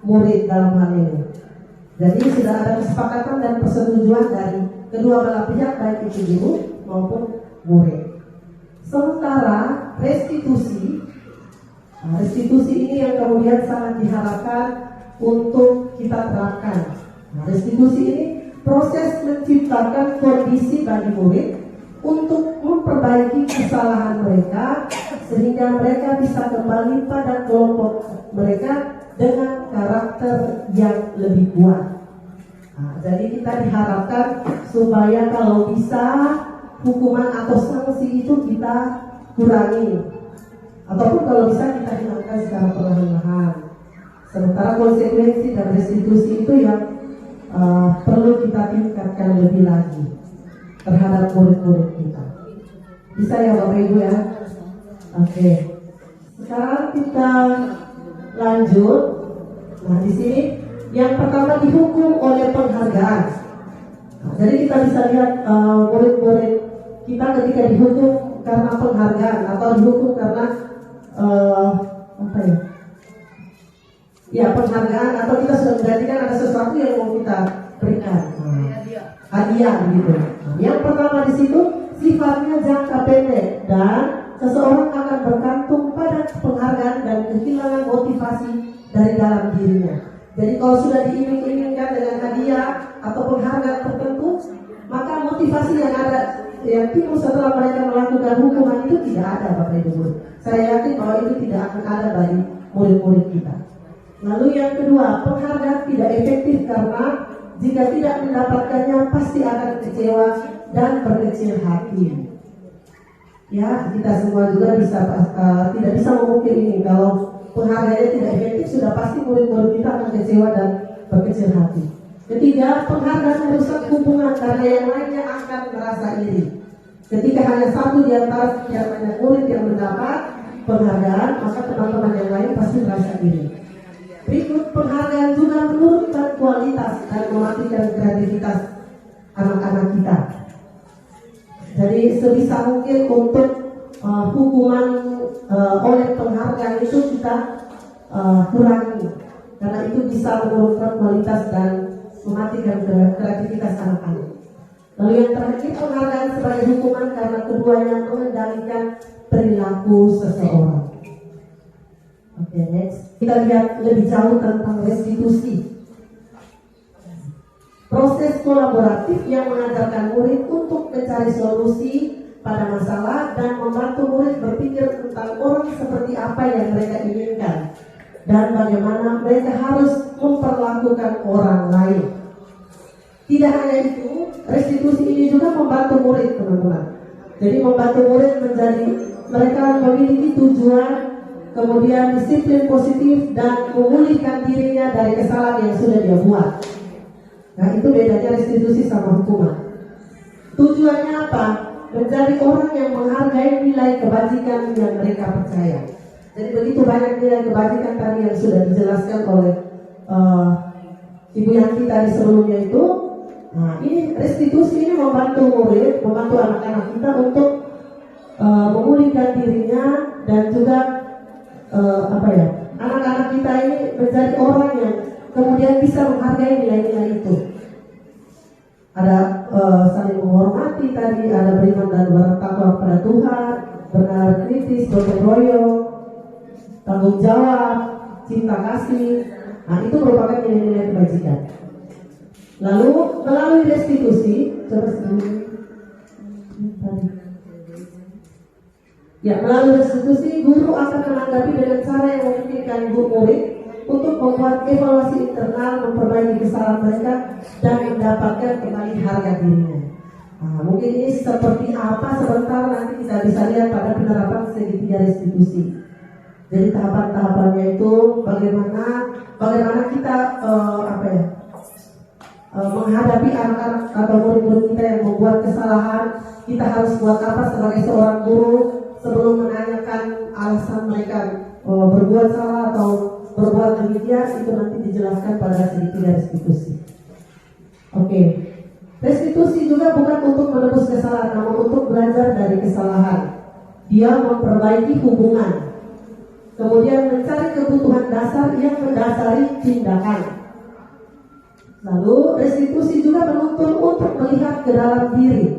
murid dalam hal ini. Jadi sudah ada kesepakatan dan persetujuan dari kedua belah pihak, baik itu guru maupun murid. Sementara restitusi ini yang kemudian sangat diharapkan untuk kita terapkan. Restitusi ini proses menciptakan kondisi bagi murid untuk memperbaiki kesalahan mereka sehingga mereka bisa kembali pada kelompok mereka dengan karakter yang lebih kuat. Jadi kita diharapkan supaya kalau bisa hukuman atau sanksi itu kita kurangi, ataupun kalau bisa kita hilangkan secara perlahan-lahan. Sementara konsekuensi dan restitusi itu yang perlu kita tingkatkan lebih lagi terhadap murid-murid kita. Bisa ya Bapak Ibu ya? Oke. Sekarang kita lanjut. Nah di sini yang pertama dihukum oleh penghargaan. Jadi kita bisa lihat murid-murid kita ketika dihukum karena penghargaan atau dihukum karena penghargaan, atau kita sudah menjadikan ada sesuatu yang mau kita berikan, hadiah gitu. Yang pertama di situ sifatnya jangka pendek dan seseorang akan bergantung pada penghargaan dan kehilangan motivasi dari dalam dirinya. Jadi kalau sudah diiming-imingkan dengan hadiah atau penghargaan tertentu, maka motivasi yang timbul setelah mereka melakukan hukuman itu tidak ada, Bapak Ibu. Saya yakin bahwa itu tidak akan ada bagi murid-murid kita. Lalu yang kedua, penghargaan tidak efektif karena jika tidak mendapatkannya pasti akan kecewa dan berkecil hati. Ya, kita semua juga tidak bisa memungkiri ini. Kalau penghargaannya tidak efektif, sudah pasti murid-murid kita akan kecewa dan berkecil hati. Ketiga, penghargaan merusak hubungan karena yang lainnya akan merasa iri. Ketika hanya satu di antara sekian banyak murid yang mendapat penghargaan, maka teman-teman yang lain pasti merasa iri. Berikut, penghargaan juga menurunkan kualitas dan mematikan kreativitas anak-anak kita. Jadi sebisa mungkin untuk hukuman oleh penghargaan itu kita kurangi, karena itu bisa menurunkan kualitas dan mematikan kreativitas anak-anak. Lalu yang terakhir, penghargaan sebagai hukuman karena keduanya mengendalikan perilaku seseorang. Oke, next. Kita lihat lebih jauh tentang restitusi. Proses kolaboratif yang mengajarkan murid untuk mencari solusi pada masalah dan membantu murid berpikir tentang orang seperti apa yang mereka inginkan dan bagaimana mereka harus memperlakukan orang lain. Tidak hanya itu, restitusi ini juga membantu murid, teman-teman. Jadi membantu murid menjadi mereka memiliki tujuan, kemudian disiplin positif dan memulihkan dirinya dari kesalahan yang sudah dia buat. Nah, itu bedanya restitusi sama hukuman. Tujuannya apa? Menjadi orang yang menghargai nilai kebajikan yang mereka percaya. Jadi begitu banyak nilai kebajikan tadi yang sudah dijelaskan oleh Ibu Yanti tadi sebelumnya itu. Nah, ini restitusi ini membantu murid, membantu anak-anak kita untuk memulihkan dirinya dan juga anak-anak kita ini menjadi orang yang kemudian bisa menghargai nilai-nilai itu. Ada saling menghormati tadi, ada beriman dan bertakwa kepada Tuhan, benar kritis, gotong royong, tanggung jawab, cinta kasih. Nah, itu merupakan nilai-nilai kebajikan. Lalu melalui restitusi, melalui restitusi guru akan menanggapi dengan cara yang memungkinkan guru murid untuk membuat evaluasi internal, memperbaiki kesalahan mereka dan mendapatkan kembali harga dirinya. Nah, mungkin ini seperti apa sebentar nanti kita bisa lihat pada penerapan segitiga restitusi. Jadi tahapan-tahapannya itu bagaimana kita menghadapi anak-anak atau murid-murid kita yang membuat kesalahan. Kita harus buat apa sebagai seorang guru sebelum menanyakan alasan mereka berbuat salah atau berbuat demikian, itu nanti dijelaskan pada segitiga restitusi. Oke. Restitusi juga bukan untuk menebus kesalahan, namun untuk belajar dari kesalahan. Dia memperbaiki hubungan, kemudian mencari kebutuhan dasar yang mendasari tindakan. Lalu restitusi juga menuntun untuk melihat ke dalam diri.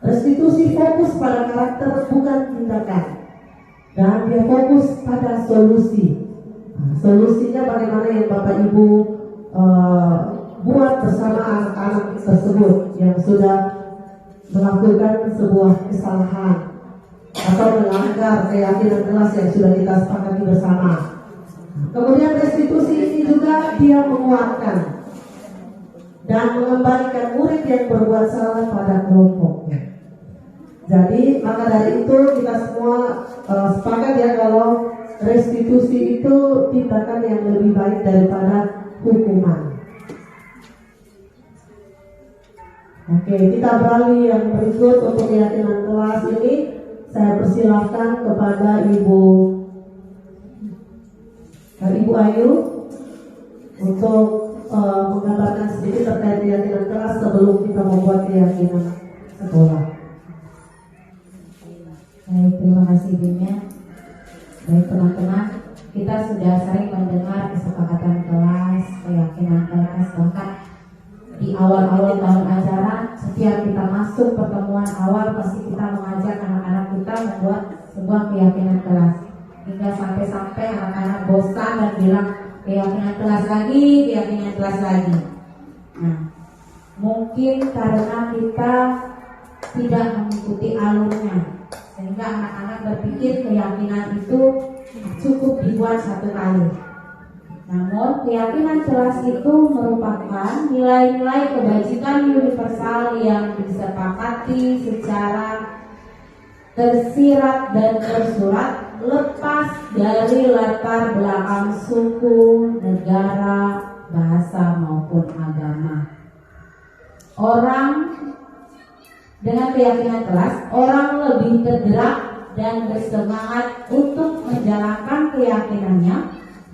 Restitusi fokus pada karakter bukan tindakan, dan dia fokus pada solusi. Solusinya bagaimana yang Bapak Ibu buat bersama anak-anak tersebut yang sudah melakukan sebuah kesalahan atau melanggar keyakinan kelas yang sudah kita sepakati bersama. Kemudian restitusi ini juga dia menguatkan dan mengembalikan murid yang berbuat salah pada kelompoknya. Jadi maka dari itu kita semua sepakat ya kalau restitusi itu tindakan yang lebih baik daripada hukuman. Oke, kita beralih yang berikut untuk keyakinan kelas ini. Saya persilahkan kepada Ibu Ayu untuk menggambarkan sedikit terkait keyakinan kelas sebelum kita membuat keyakinan sekolah. Baik, terima kasih Binya. Baik teman-teman, kita sudah sering mendengar kesepakatan kelas, keyakinan kelas, bahkan di awal-awal tahun ajaran, setiap kita masuk pertemuan awal pasti kita mengajak anak-anak kita membuat sebuah keyakinan kelas. Hingga sampai-sampai anak-anak bosan dan bilang keyakinan kelas lagi, keyakinan kelas lagi. Nah, mungkin karena kita tidak mengikuti alurnya, sehingga anak-anak berpikir keyakinan itu cukup dibuat satu kali. Namun keyakinan kelas itu merupakan nilai-nilai kebajikan universal yang disepakati secara tersirat dan tersurat, lepas dari latar belakang suku, negara, bahasa maupun agama. Orang dengan keyakinan kelas, orang lebih tergerak dan bersemangat untuk menjalankan keyakinannya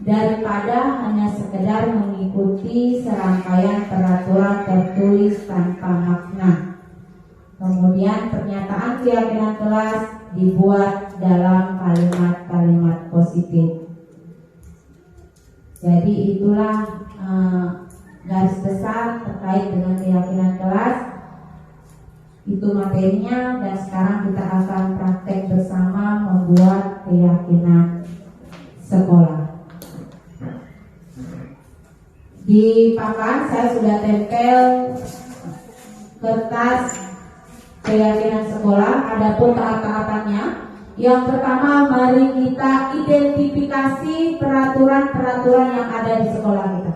daripada hanya sekedar mengikuti serangkaian peraturan tertulis tanpa makna. Kemudian pernyataan keyakinan kelas dibuat dalam kalimat-kalimat positif. Jadi itulah garis besar terkait dengan keyakinan kelas. Itu materinya, dan sekarang kita akan praktek bersama membuat keyakinan sekolah. Di papan saya sudah tempel kertas keyakinan sekolah. Adapun tahap-tahapannya, yang pertama mari kita identifikasi peraturan-peraturan yang ada di sekolah kita.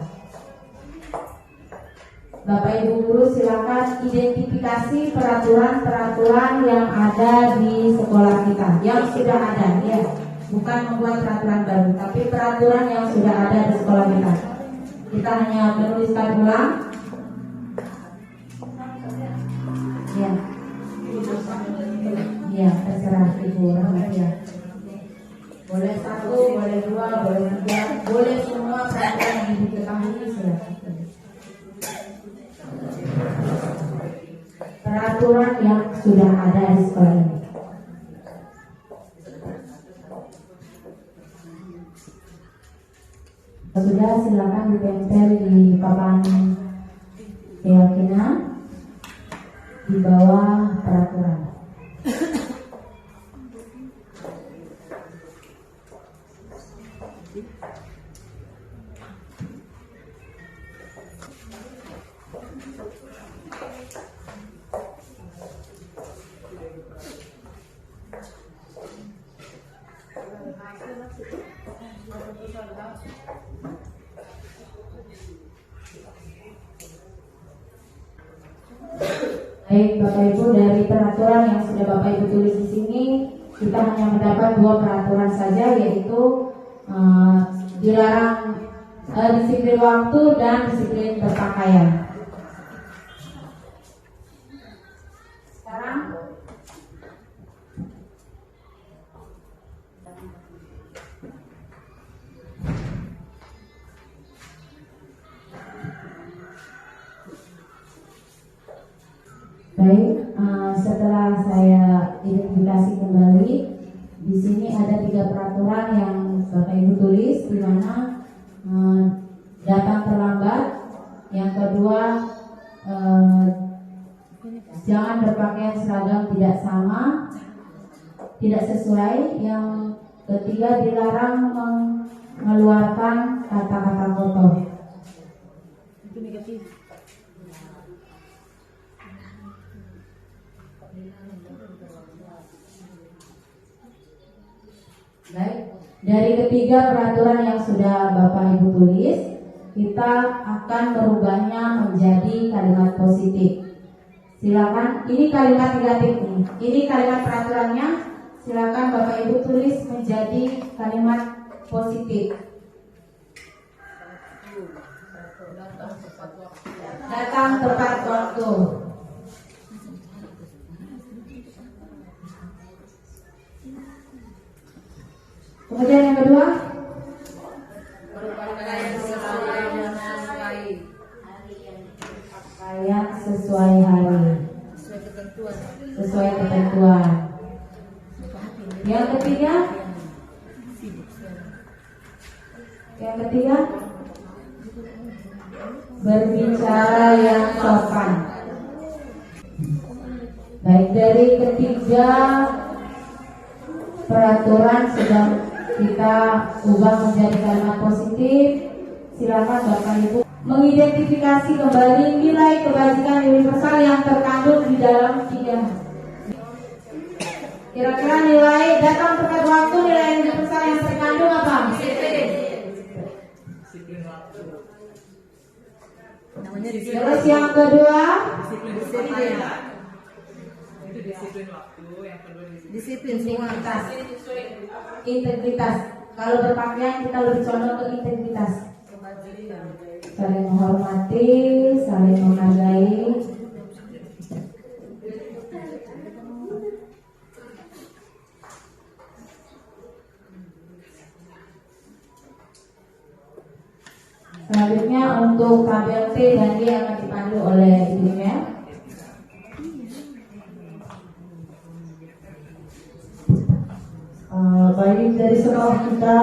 Bapak Ibu guru silakan identifikasi peraturan-peraturan yang ada di sekolah kita, yang sudah ada, ya, bukan membuat peraturan baru, tapi peraturan yang sudah ada di sekolah kita. Kita hanya menuliskan ulang. Ya. Ya, terserah Ibu Rahmatia. Boleh 1, boleh 2, boleh 3, boleh semua peraturan yang Ibu ketahui silakan. Peraturan yang sudah ada di sekolah ini. Sudah, silakan ditempel di papan keyakinan di bawah peraturan. Baik Bapak Ibu, dari peraturan yang sudah Bapak Ibu tulis di sini, kita hanya mendapat 2 peraturan saja, yaitu dilarang disiplin waktu dan disiplin berpakaian. Sekarang baik, setelah saya identifikasi kembali, di sini ada 3 peraturan yang Bapak Ibu tulis, di mana datang terlambat, yang kedua jangan berpakaian seragam tidak sama, tidak sesuai, yang ketiga dilarang mengeluarkan kata-kata kotor. Itu negatif. Baik, dari ketiga peraturan yang sudah Bapak Ibu tulis, kita akan merubahnya menjadi kalimat positif. Silakan, ini kalimat negatif nih. Ini kalimat peraturannya, silakan Bapak Ibu tulis menjadi kalimat positif. Datang tepat waktu. Kemudian yang kedua, pakaian sesuai hari, sesuai ketentuan. Yang ketiga, berbicara yang sopan. Baik, dari ketiga peraturan sudah kita ubah menjadi kalimat positif. Silakan Bapak Ibu mengidentifikasi kembali nilai kebajikan universal yang terkandung di dalam 3. Kira-kira nilai datang tepat waktu, nilai universal yang terkandung apa? Terus yang kedua, Disiplin semua. Integritas. Kalau berpakaian kita lebih condong ke integritas. Saling menghormati, saling menghargai. Selanjutnya untuk tabel T dan D akan dipandu oleh Ibu Mel. Baik, dari sekolah kita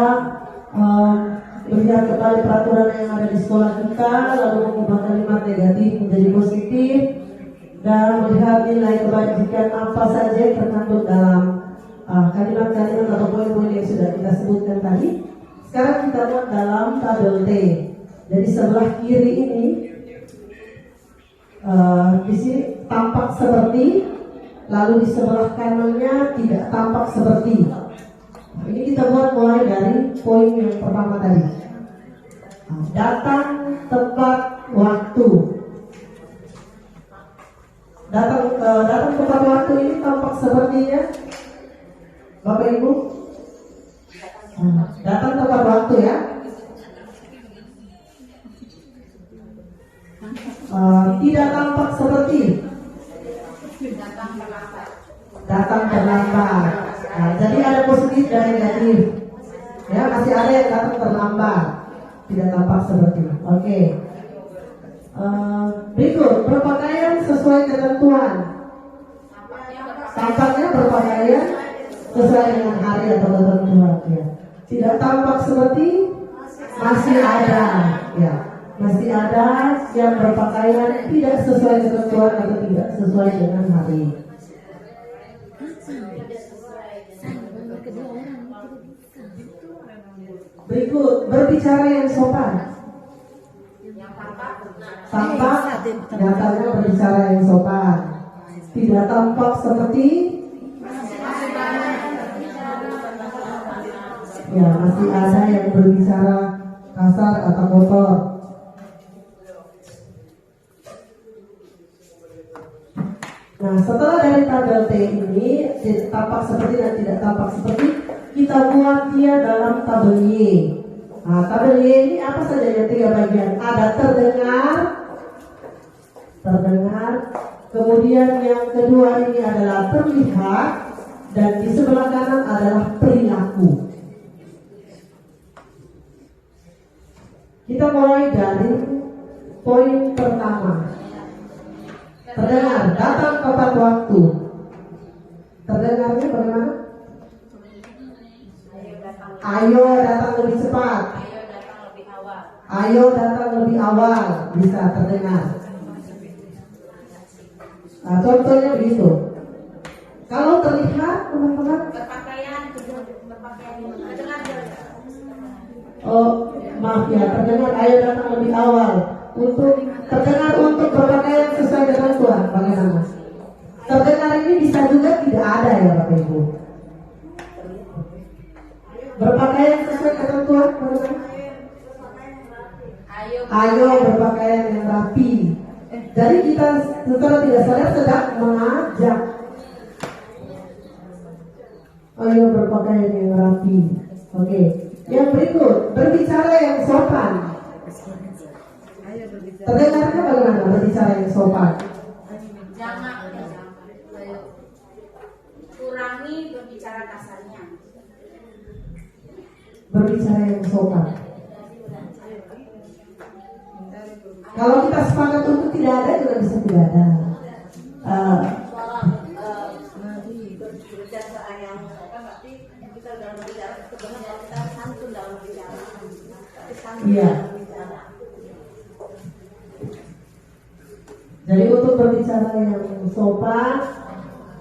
melihat kembali peraturan yang ada di sekolah kita, lalu mengubah kalimat negatif menjadi positif, dan melihat nilai kebajikan apa saja yang terkandung dalam kalimat-kalimat atau poin-poin yang sudah kita sebutkan tadi. Sekarang kita buat dalam tabel T. Jadi sebelah kiri ini, di sini tampak seperti, lalu di sebelah kanannya tidak tampak seperti. Nah, ini kita buat mulai dari poin yang pertama tadi. Nah, datang tepat waktu. Datang tepat waktu ini tampak sepertinya, Bapak Ibu. Nah, datang tepat waktu ya. Tidak tampak seperti datang terlambat. Nah, jadi ada positif dan negatif. Ya, masih ada yang datang terlambat, tidak tampak seperti. Oke. Berikut berpakaian sesuai ketentuan. Tampaknya berpakaian sesuai dengan hari atau ketentuan. Ya. Tidak tampak seperti, masih ada. Ya. Masih ada yang berpakaian tidak sesuai ketentuan atau tidak sesuai dengan hari. Berikut berbicara yang sopan. Tampak nyatanya berbicara yang sopan. Tidak tampak seperti, ya masih ada yang berbicara kasar atau kotor. Nah, setelah dari tabel T ini tampak seperti dan tidak tampak seperti, kita buat dia dalam tabel Y. Nah, tabel Y ini apa saja yang 3 bagian? Ada terdengar, kemudian yang kedua ini adalah terlihat, dan di sebelah kanan adalah perilaku. Kita mulai dari poin pertama. Terdengar, datang tepat waktu. Terdengarnya bagaimana? Ayo datang lebih cepat. Ayo datang lebih awal. Bisa terdengar. Nah, contohnya begitu. Kalau terlihat, teman-teman. Oh, maaf ya, terdengar ayo datang lebih awal. Terdengar untuk berpakaian sesuai dengan Tuhan. Bagaimana? Terdengar ini bisa juga tidak ada ya Bapak Ibu. Berpakaian sesuai ketentuan. Ayo berpakaian yang rapi. Jadi kita secara tidak sadar sedang mengajak. Ayo berpakaian yang rapi. Oke. Yang berikut berbicara yang sopan. Terdengarnya bagaimana berbicara yang sopan? Jangan kurangi berbicara kasarnya. Berbicara yang sopan. Kalau kita sepakat untuk tidak ada juga bisa tidak ada. Iya. Jadi untuk berbicara yang sopan,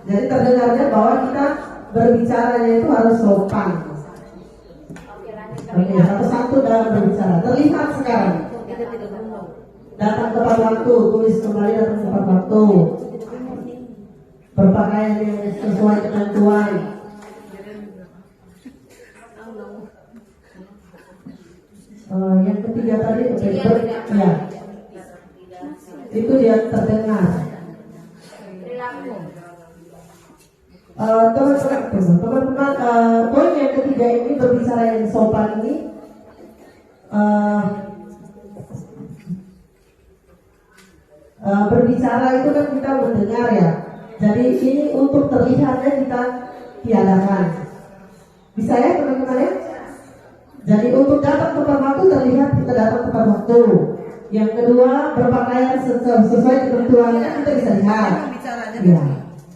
jadi terdengarnya bahwa kita berbicaranya itu harus sopan. Oke, satu-satu dalam berbicara. Terlihat sekarang. Datang tepat waktu, tulis kembali datang tepat waktu. Berpakaian yang sesuai ketentuan. Yang ketiga tadi, ya. Itu dia terdengar. Teman-teman, poin yang ketiga ini berbicara yang sopan ini berbicara itu kan kita mendengar ya. Jadi ini untuk terlihatnya kita tiadakan. Bisa ya teman-teman ya? Jadi untuk datang tepat waktu terlihat kita datang tepat waktu. Yang kedua berpakaian sesuai ketentuannya kita bisa lihat. Ya,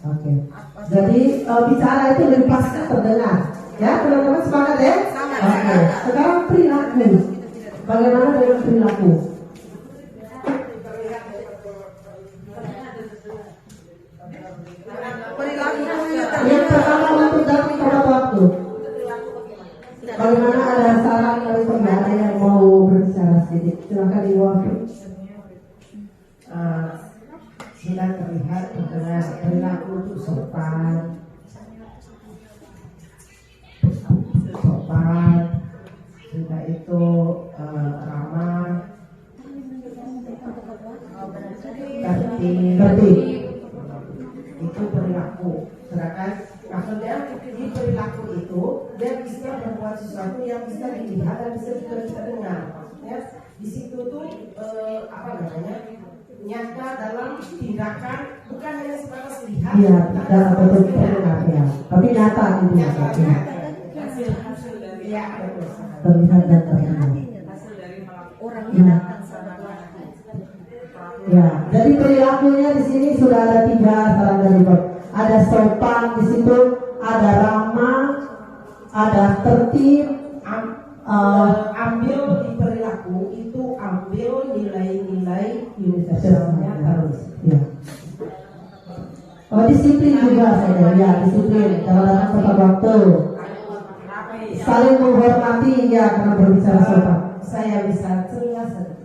oke. Jadi bicara itu lebih pasti terdengar. Ya teman-teman sepakat ya? Oke. Sekarang perilaku. Bagaimana dengan perilaku? Yang pertama untuk datang tepat waktu. Bagaimana, ada saran dari pembicara yang mau berbicara sedikit? Silakan diwakil. Sudah terlihat yaitu ramah, tertib, itu perilaku. Sedangkan maksudnya di perilaku itu dia bisa membuat sesuatu yang bisa dilihat dan bisa juga kita dengar. Maksudnya di situ tuh nyata dalam tindakan, bukan hanya sebatas lihat. Iya, tidak betul terdengar ya. Tapi nyata gitu ya. Iya, terlihat dan terdengar. Orangnya datang sama Ya, jadi perilakunya di sini sudah ada 3 saran dari Bob. Ada sopan di situ, ada ramah, ada tertib. Ambil di perilaku itu ambil nilai-nilai universalnya harus. Ya. Disiplin juga saya ya, disiplin kalau datang tepat waktu. Saling menghormati ya karena berbicara sopan. Saya bisa jelaskan.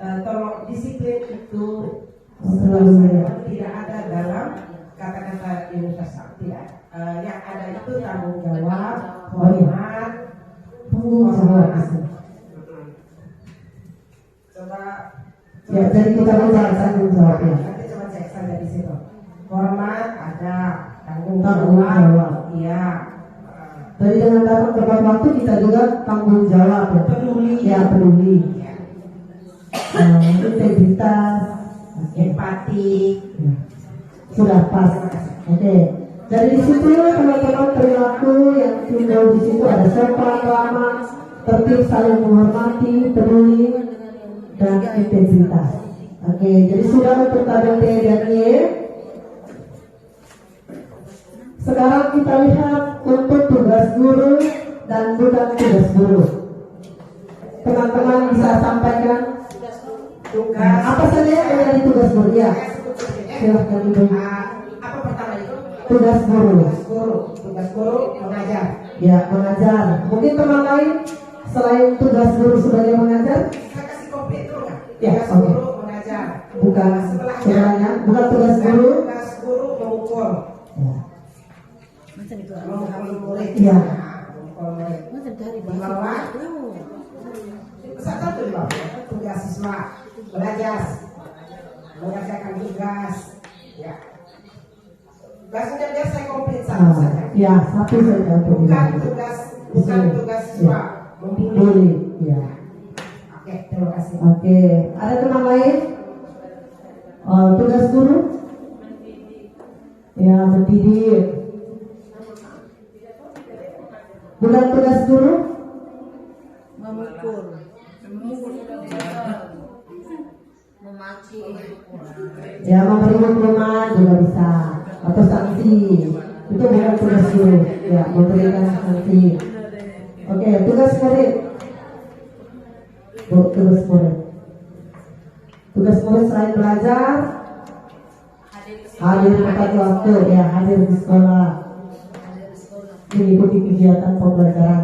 Tolong disiplin itu tidak ada dalam kata-kata universal, tidak. Yang ada itu tanggung jawab, hormat, tanggung jawab. Coba ya, jadi kita bicara tanggung jawab ya. Nanti coba cek saja di situ. Hormat ada, tanggung jawab, iya. Jadi dengan datang tepat waktu kita juga tanggung jawab ya. Peduli. Ya, peduli. Integritas, empati, ya. Sudah pas. Oke. Dari di situ teman-teman perilaku yang timbul di situ ada sopan, ramah, tertib, saling menghormati, peduli, dan integritas. Oke. Jadi sudah untuk tabel D dan Y. Sekarang kita lihat untuk tugas guru dan bukan tugas guru. Teman-teman bisa sampaikan tugas apa saja yang menjadi tugas guru ya? Silahkan Ibu. Apa pertama itu? Tugas guru. Tugas guru mengajar. Ya, mengajar. Mungkin teman lain selain tugas guru sebagai mengajar? Saya kasih komplit dulu kan? Ya, tugas guru mengajar. Bukan sebelahnya, bukan tugas guru. Tugas guru memukul. Ya. macam itu. Memukul murid. Iya. Macam dari Di bawah. Satu di bawah. Tugas siswa belajar, mengerjakan tugas. Ya. Tugasnya biar saya komplit satu saja. Ya, satu saja untuk bukan tugas siswa. Membimbing. Ya. Oke, terima kasih. Oke, ada teman lain? Tugas guru? Ya, mendidik. Bukan tugas guru? memukul, memaki, Ya, memberi hukuman juga bisa, atau sanksi. Itu bukan tugas guru. Ya, memberikan sanksi. Oke, tugas murid. Tugas murid. Tugas murid selain belajar, hadir tepat waktu, ya hadir di sekolah, mengikuti kegiatan pembelajaran.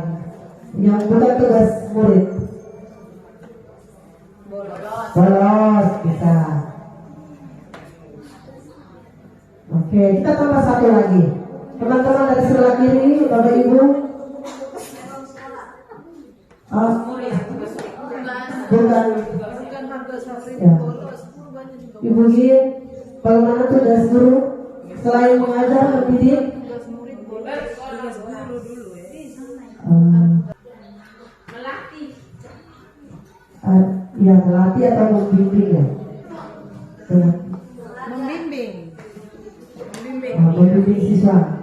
Yang bukan tugas murid, bolos bisa. Oke, kita tambah satu lagi. Teman-teman dari sebelah kiri, Bapak Ibu. Bukan. Ya. Ibu Gin, bagaimana tugas guru selain mengajar, mendidik? Ya, melatih atau membimbing ya? Membimbing siswa.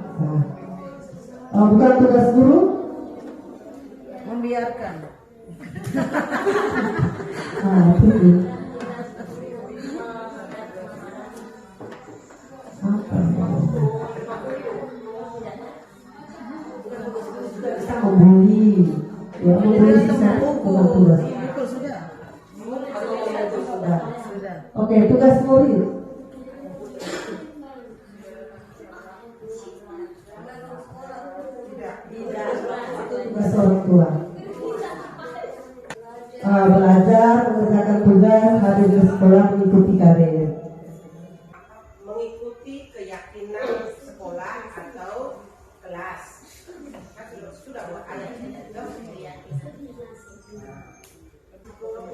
Bukan tugas guru? membiarkan, Itu. Apa? Kita membuli. Ya, membuli siswa bukan tugas. memukul sudah. Oke, tugas murid. Tugas orang tua. Belajar, mengerjakan tugas, hadir di sekolah, mengikuti KBR. Mengikuti keyakinan sekolah atau kelas. Sudah buat ayat.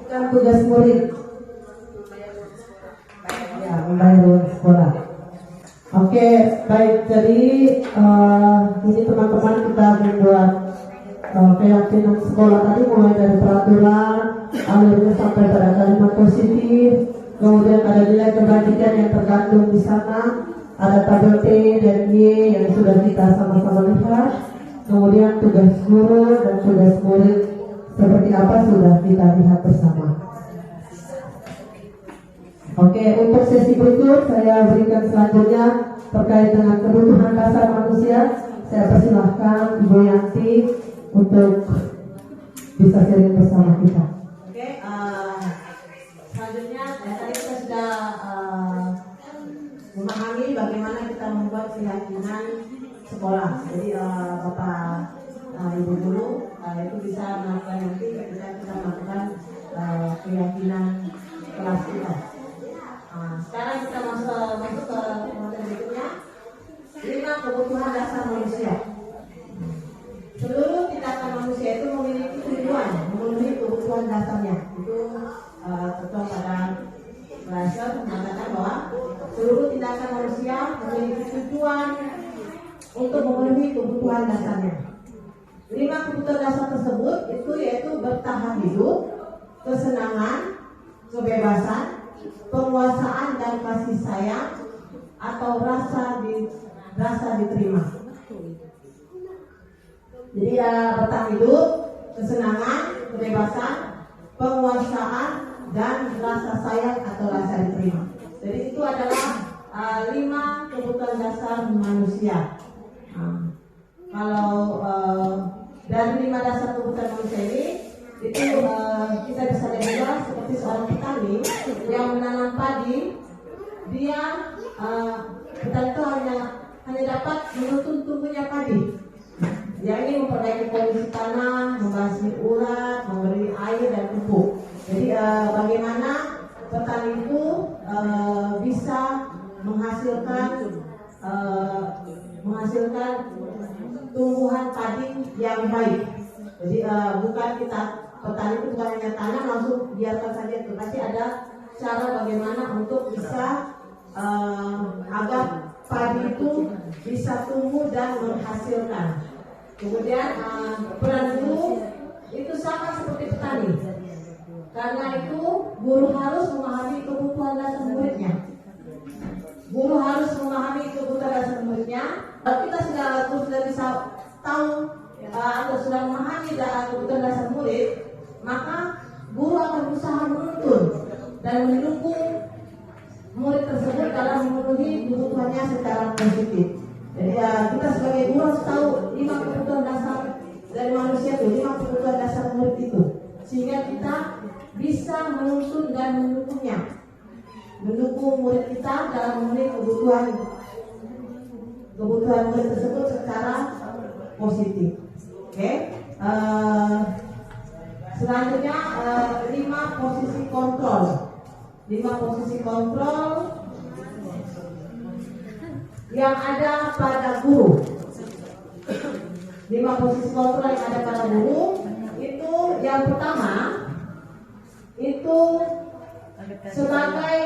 Bukan tugas murid. Ya, membayar uang sekolah. Oke, baik. Jadi ini teman-teman kita membuat keyakinan sekolah tadi mulai dari peraturan, alurnya sampai pada kalimat positif, kemudian ada nilai kebajikan yang tergantung di sana, ada tabel T dan Y yang sudah kita sama-sama lihat, kemudian tugas guru dan tugas murid seperti apa sudah kita lihat bersama. Oke, untuk sesi berikut saya berikan selanjutnya terkait dengan kebutuhan dasar manusia. Saya persilahkan Ibu Yanti untuk bisa sharing bersama kita. Oke, selanjutnya tadi kita sudah memahami bagaimana kita membuat keyakinan sekolah. Jadi Bapak Ibu guru itu bisa melakukan nanti ketika kita melakukan keyakinan kelas kita. Sekarang kita masuk ke materi berikutnya. 5 kebutuhan dasar manusia. Seluruh tindakan manusia itu memiliki tujuan memenuhi kebutuhan dasarnya. Itu tertuang pada bahasa mengatakan bahwa seluruh tindakan manusia memiliki tujuan untuk memenuhi kebutuhan dasarnya. 5 kebutuhan dasar tersebut itu yaitu bertahan hidup, kesenangan, kebebasan, penguasaan dan kasih sayang, atau rasa diterima. Jadi bertahan hidup, kesenangan, kebebasan, penguasaan dan rasa sayang atau rasa diterima. Jadi itu adalah 5 kebutuhan dasar manusia. Kalau dari 5 dasar kebutuhan manusia ini itu kita bisa lihat seperti seorang petani yang menanam padi, dia petani itu hanya dapat menuntun tumbuhnya padi. Dia ingin memperbaiki kondisi tanah, membasmi ulat, memberi air dan pupuk. Jadi bagaimana petani itu bisa menghasilkan tumbuhan padi yang baik. Jadi bukan kita petani itu bukan hanya tanam langsung biarkan saja itu, pasti ada cara bagaimana untuk bisa agar padi itu bisa tumbuh dan menghasilkan. Kemudian peran guru itu sama seperti petani. Karena itu guru harus memahami kebutuhan dasar muridnya. Guru harus memahami kebutuhan dasar muridnya. Kalau kita sudah bisa tahu atau sudah memahami kebutuhan dasar murid, maka guru akan berusaha menuntun dan mendukung murid tersebut dalam memenuhi kebutuhannya secara positif. Jadi kita sebagai guru harus tahu 5 kebutuhan dasar dari manusia itu, 5 kebutuhan dasar murid itu, sehingga kita bisa menuntun dan mendukung murid kita dalam memenuhi kebutuhan murid tersebut secara positif. Oke. Selanjutnya 5 posisi kontrol. 5 posisi kontrol yang ada pada guru. 5 posisi kontrol yang ada pada guru itu yang pertama itu sebagai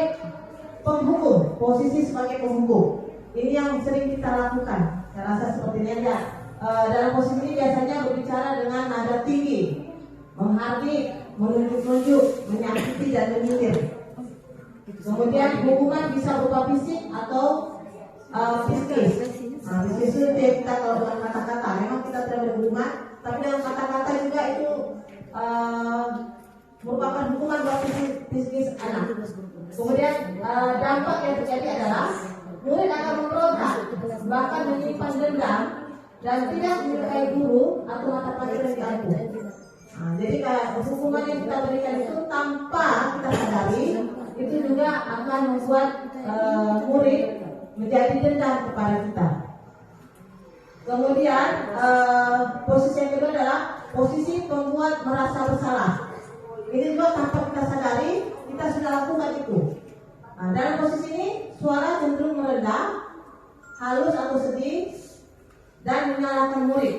penghukum, posisi sebagai penghukum. Ini yang sering kita lakukan. Saya rasa seperti ini aja. Dalam posisi ini biasanya berbicara dengan nada tinggi, menghardik, menunjuk-nunjuk, menyakiti dan menyindir. Kemudian hukuman bisa berupa fisik atau psikis. Psikis itu kita kalau dengan kata-kata, memang kita tidak berhukuman, tapi dengan kata-kata juga itu merupakan hukuman buat psikis anak. Kemudian dampak yang terjadi adalah murid akan memberontak, bahkan menyimpan dendam dan tidak menyukai guru atau mata pelajaran yang diambil. Jadi hukuman yang kita berikan itu tanpa kita sadari itu juga akan membuat murid menjadi dendam kepada kita. Kemudian posisi yang kedua adalah posisi pembuat merasa bersalah. Ini juga tanpa kita sadari kita sudah lakukan itu. Dalam posisi ini suara cenderung merendah, halus atau sedih, dan menyalahkan murid.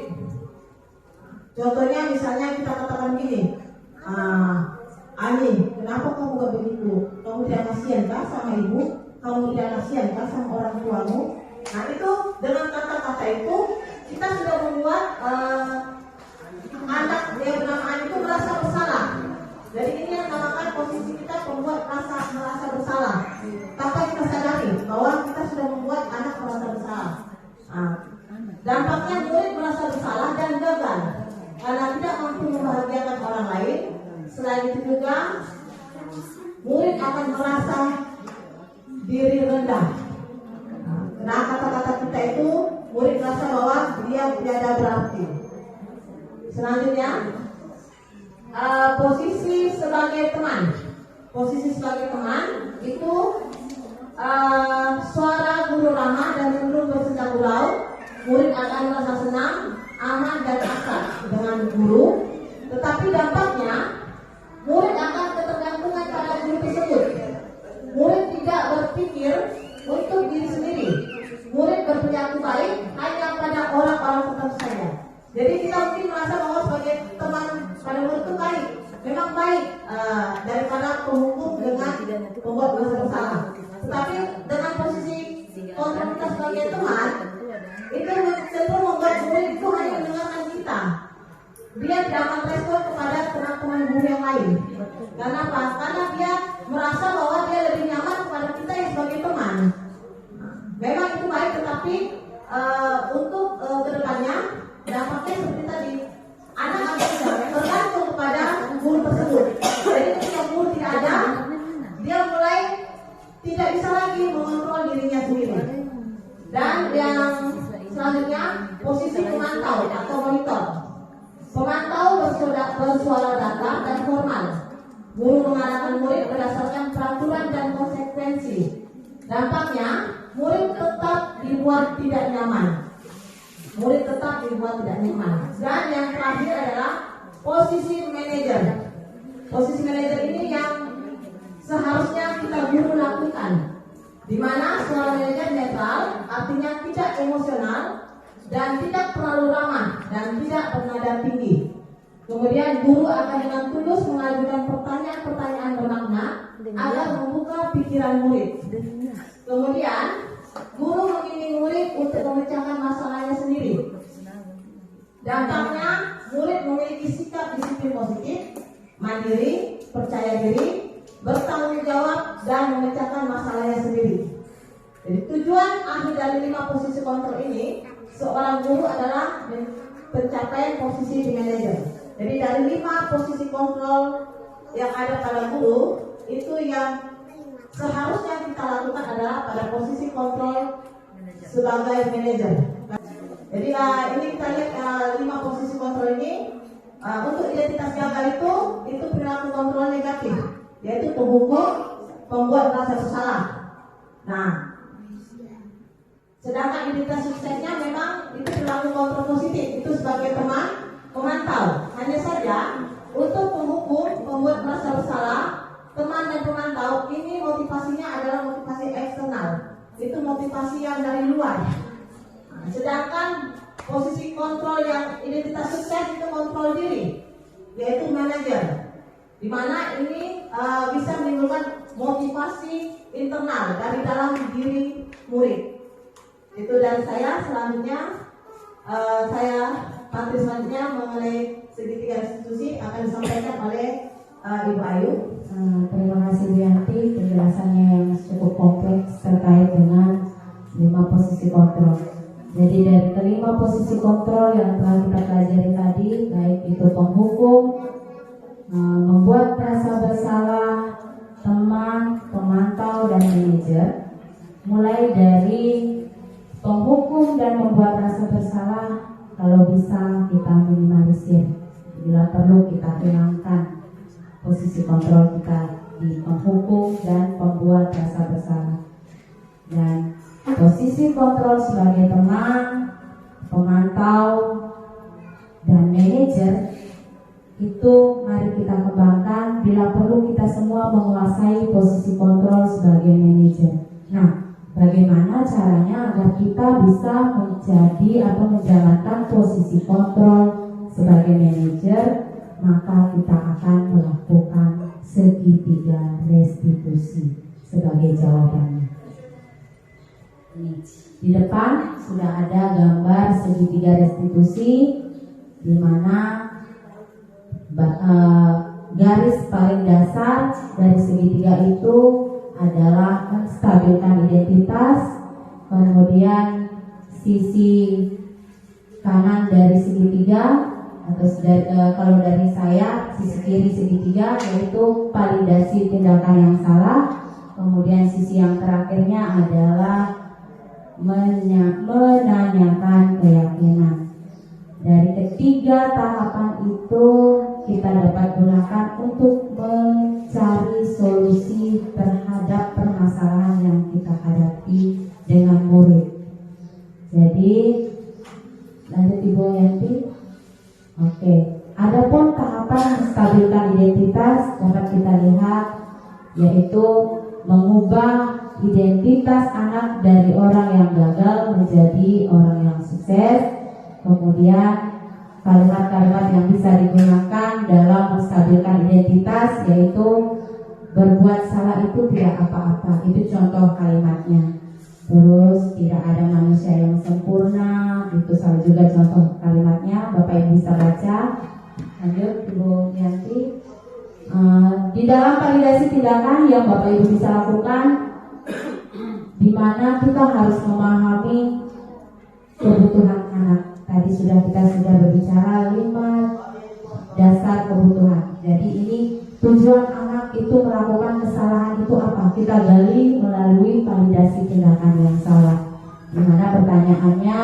Contohnya misalnya kita katakan gini, Ani, kenapa kamu gak begitu? Kamu tidak kasihan kah sama ibu? Kamu tidak kasihan kah sama orang tuamu? Nah itu dengan kata-kata itu kita sudah membuat anak yang bernama Ani itu merasa bersalah. Jadi ini yang namakan posisi kita membuat merasa bersalah. Tanpa kita sadari bahwa kita sudah membuat anak merasa bersalah. Nah, dampaknya murid merasa bersalah dan gagal karena tidak mampu membahagiakan orang lain. Selain itu juga murid akan merasa diri rendah. Nah kata-kata kita itu murid merasa bahwa dia tiada berarti. Selanjutnya posisi sebagai teman. Posisi sebagai teman itu suara guru ramah dan cenderung bersenja gurau. Murid akan merasa senang, aman dan akrab dengan guru. Tetapi dampaknya murid akan ketergantungan pada guru tersebut. Murid tidak berpikir untuk diri sendiri. Murid berperilaku baik hanya pada orang-orang tertentu saja. Jadi kita mungkin merasa bahwa sebagai teman pada murid itu baik, memang baik daripada penghukum dengan membuat merasa bersalah. Tetapi dengan posisi kontrol kita sebagai teman, itu cenderung membuat murid itu hanya mendengarkan kita. Dia tidak akan respon kepada teman-teman guru yang lain. Karena apa? Karena dia merasa bahwa dia lebih nyaman kepada kita yang sebagai teman. Memang itu baik, tetapi untuk kedepannya dampaknya seperti tadi, anak akan bergantung kepada guru tersebut. Jadi ketika guru tidak ada, dia mulai tidak bisa lagi mengontrol dirinya sendiri. Dan yang selanjutnya posisi pemantau atau monitor. Pemantau bersuara datar dan formal. Guru mengarahkan murid berdasarkan peraturan dan konsekuensi. Dampaknya, murid tetap dibuat tidak nyaman. Murid tetap dibuat tidak nyaman. Dan yang terakhir adalah posisi manajer. Posisi manajer ini yang seharusnya kita guru lakukan. Di mana seorang manajer netral, artinya tidak emosional dan tidak terlalu ramah dan tidak bernada tinggi. Kemudian guru akan dengan tulus mengajukan pertanyaan-pertanyaan bermakna agar membuka pikiran murid. Kemudian guru membimbing murid untuk memecahkan masalahnya sendiri. Dampaknya murid memiliki sikap disiplin positif, mandiri, percaya diri, bertanggung jawab dan memecahkan masalahnya sendiri. Jadi tujuan akhir dari 5 posisi kontrol ini, seorang guru adalah pencapaian posisi di manajer. Jadi dari 5 posisi kontrol yang ada pada guru, itu yang seharusnya kita lakukan adalah pada posisi kontrol sebagai manajer. Jadi ini kita lihat 5 posisi kontrol ini. Untuk identitas gagal itu perilaku kontrol negatif, yaitu penghukum, pembuat merasa bersalah. Nah, sedangkan identitas suksesnya memang itu perilaku kontrol positif, itu sebagai teman, pemantau. Hanya saja untuk penghukum, pembuat merasa bersalah, teman dan pemantau ini motivasinya adalah motivasi eksternal, itu motivasi yang dari luar. Sedangkan posisi kontrol yang identitas sukses itu kontrol diri, yaitu manajer, di mana ini bisa menimbulkan motivasi internal dari dalam diri murid. Itu dari saya. Selanjutnya saya materi selanjutnya mengenai segitiga institusi akan disampaikan oleh Ibu Ayu. Terima kasih Bu Yanti, penjelasannya yang cukup kompleks terkait dengan 5 posisi kontrol. Jadi dari kelima posisi kontrol yang telah kita pelajari tadi, baik itu penghukum, membuat merasa bersalah, teman, pemantau, dan manajer. Mulai dari penghukum dan membuat merasa bersalah, kalau bisa kita minimalisir. Bila perlu kita hilangkan posisi kontrol kita di penghukum dan pembuat merasa bersalah. Dan posisi kontrol sebagai teman, pemantau, dan manajer itu mari kita kembangkan. Bila perlu kita semua menguasai posisi kontrol sebagai manajer. Nah, bagaimana caranya agar kita bisa menjadi atau menjalankan posisi kontrol sebagai manajer? maka kita akan melakukan segitiga restitusi sebagai jawabannya. Ini di depan sudah ada gambar segitiga restitusi, di mana garis paling dasar dari segitiga itu adalah menstabilkan identitas, kemudian sisi kanan dari segitiga atau kalau dari saya sisi kiri segitiga yaitu validasi tindakan yang salah, kemudian sisi yang terakhirnya adalah menanyakan keyakinan. Dari ketiga tahapan itu kita dapat gunakan untuk mencari solusi terhadap permasalahan yang kita hadapi dengan murid. Jadi lanjut Ibu Yanti. Oke. Adapun tahapan menstabilkan identitas dapat kita lihat yaitu mengubah identitas anak dari orang yang gagal menjadi orang yang sukses. Kemudian kalimat-kalimat yang bisa digunakan dalam menstabilkan identitas yaitu berbuat salah itu tidak apa-apa, itu contoh kalimatnya. Terus tidak ada manusia yang sempurna, itu salah juga contoh kalimatnya. Bapak Ibu bisa baca. Lanjut Ibu Yanti. Di dalam validasi tindakan yang Bapak Ibu bisa lakukan, di mana kita harus memahami kebutuhan anak. Tadi kita sudah berbicara 5 dasar kebutuhan. Jadi ini tujuan anak itu melakukan kesalahan itu apa? Kita gali melalui validasi tindakan yang salah. Dimana pertanyaannya,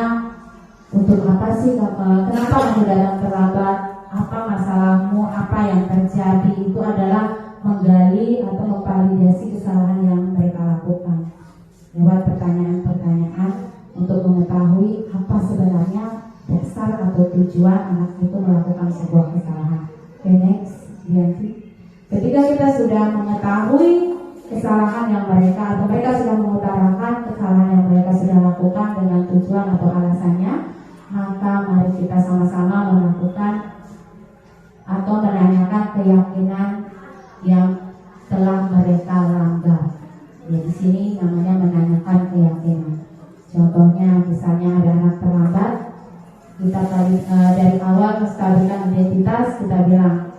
untuk apa sih? Kenapa kamu datang terlambat? Apa masalahmu? Apa yang terjadi? Itu adalah menggali atau memvalidasi kesalahan yang mereka lakukan lewat pertanyaan-pertanyaan untuk mengetahui apa sebenarnya dasar atau tujuan anak itu melakukan sebuah kesalahan. Oke, next, Yanti. Ketika kita sudah mengetahui kesalahan yang mereka atau mereka sudah mengutarakan kesalahan yang mereka sudah lakukan dengan tujuan atau alasannya, maka mari kita sama-sama melakukan atau menanyakan keyakinan yang telah mereka langgar. Ya, di sini namanya menanyakan keyakinan. Contohnya misalnya ada anak terlambat, kita dari awal menstabilkan identitas, kita bilang,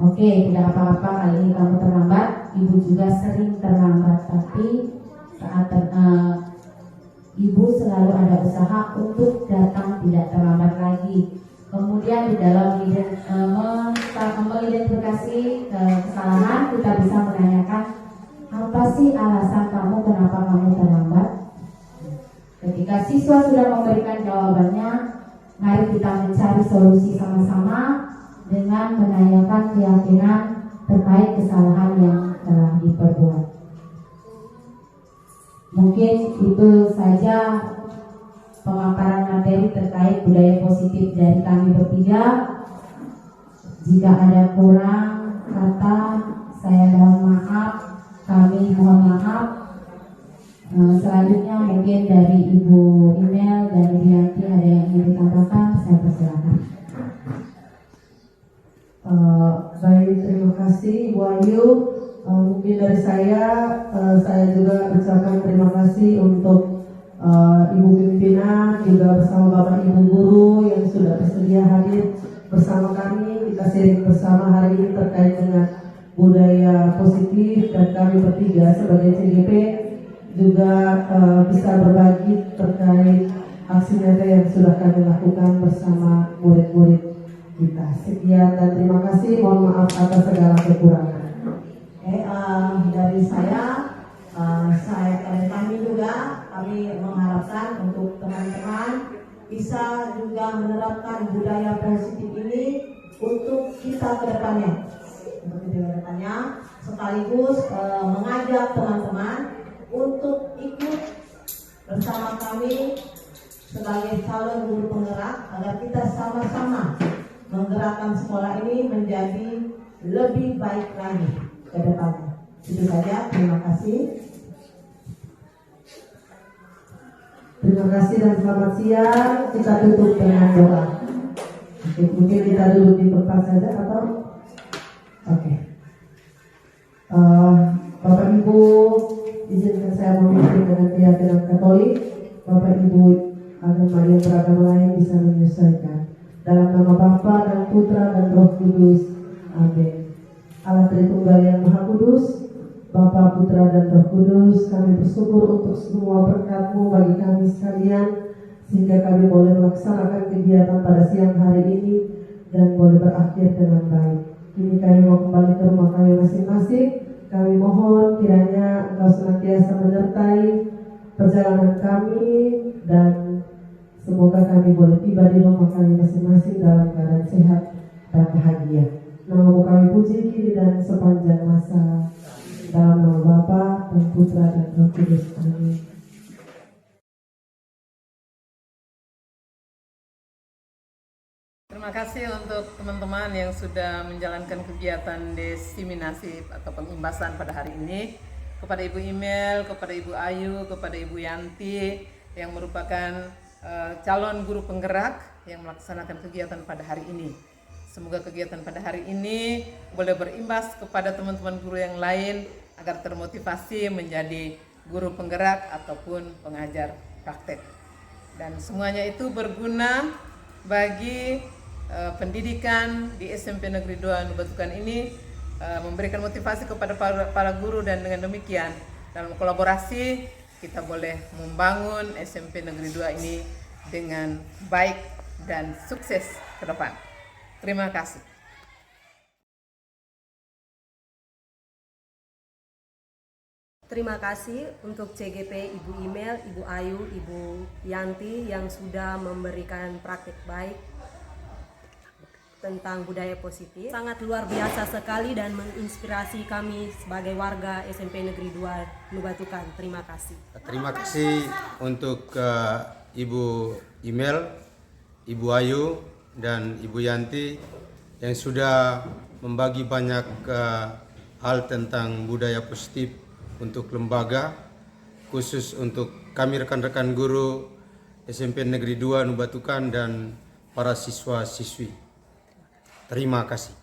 oke, tidak apa-apa, kali ini kamu terlambat, ibu juga sering terlambat, tapi saat ibu selalu ada usaha untuk datang tidak terlambat lagi. Kemudian di dalam mengidentifikasi kesalahan, kita bisa menanyakan, apa sih alasan kamu kenapa kamu terlambat? Ketika siswa sudah memberikan jawabannya, mari kita mencari solusi sama-sama dengan menanyakan keyakinan terkait kesalahan yang telah diperbuat. Mungkin itu saja pemaparan materi terkait budaya positif dari kami bertiga. Jika ada kurang kata, saya mohon maaf, kami mohon maaf. Selanjutnya mungkin dari Ibu Email dan Ibu Yanti ada yang ingin ditambahkan, saya persilakan. Baik, terima kasih Ibu Ayu. Mungkin dari saya juga ucapkan terima kasih untuk Ibu pimpinan, juga bersama Bapak Ibu guru yang sudah bersedia hadir bersama kami. Kita sharing bersama hari ini terkait dengan budaya positif, dan kami bertiga sebagai CGP juga bisa berbagi terkait aksi nyata yang sudah kami lakukan bersama murid-murid kita. Sekian dan terima kasih. Mohon maaf atas segala kekurangan. Dari saya dan kami juga, kami mengharapkan untuk teman-teman bisa juga menerapkan budaya positif ini untuk kita ke depannya. Sekaligus mengajak teman-teman untuk ikut bersama kami sebagai calon guru penggerak agar kita sama-sama menggerakkan sekolah ini menjadi lebih baik lagi ke depannya. Itu saja, terima kasih. Terima kasih dan selamat siang. Kita tutup dengan doa. Oke, mungkin kita duduk di tempat saja atau oke. Bapak Ibu, izinkan saya memimpin dengan keyakinan Katolik. Bapak Ibu agama yang beragama lain bisa menyesuaikan. Dalam nama Bapa dan Putra dan Roh Kudus. Amin. Allah Tritunggal yang Maha Kudus, Bapa, Putra dan Roh Kudus, kami bersyukur untuk semua berkat-Mu bagi kami sekalian, sehingga kami boleh melaksanakan kegiatan pada siang hari ini dan boleh berakhir dengan baik. Kini kami mau kembali ke rumah kami masing-masing. Kami mohon kiranya Engkau senantiasa menyertai perjalanan kami dan semoga kami boleh tiba di rumah kami masing-masing dalam keadaan sehat dan bahagia. Nama-Mu kami puji kini dan sepanjang masa. Dalam nama Bapa dan Putra dan Roh Kudus. Amin. Terima kasih untuk teman-teman yang sudah menjalankan kegiatan diseminasi atau pengimbasan pada hari ini. Kepada Ibu Imel, kepada Ibu Ayu, kepada Ibu Yanti yang merupakan calon guru penggerak yang melaksanakan kegiatan pada hari ini. Semoga kegiatan pada hari ini boleh berimbas kepada teman-teman guru yang lain agar termotivasi menjadi guru penggerak ataupun pengajar praktek. Dan semuanya itu berguna bagi pendidikan di SMP Negeri 2 Nubatukan ini, memberikan motivasi kepada para guru, dan dengan demikian dalam kolaborasi kita boleh membangun SMP Negeri 2 ini dengan baik dan sukses ke depan. Terima kasih. Terima kasih untuk CGP Ibu Imel, Ibu Ayu, Ibu Yanti yang sudah memberikan praktik baik tentang budaya positif. Sangat luar biasa sekali dan menginspirasi kami sebagai warga SMP Negeri 2 Nubatukan. Terima kasih. Terima kasih untuk Ibu Imel, Ibu Ayu, dan Ibu Yanti yang sudah membagi banyak hal tentang budaya positif untuk lembaga, khusus untuk kami rekan-rekan guru SMP Negeri 2 Nubatukan dan para siswa-siswi. Terima kasih.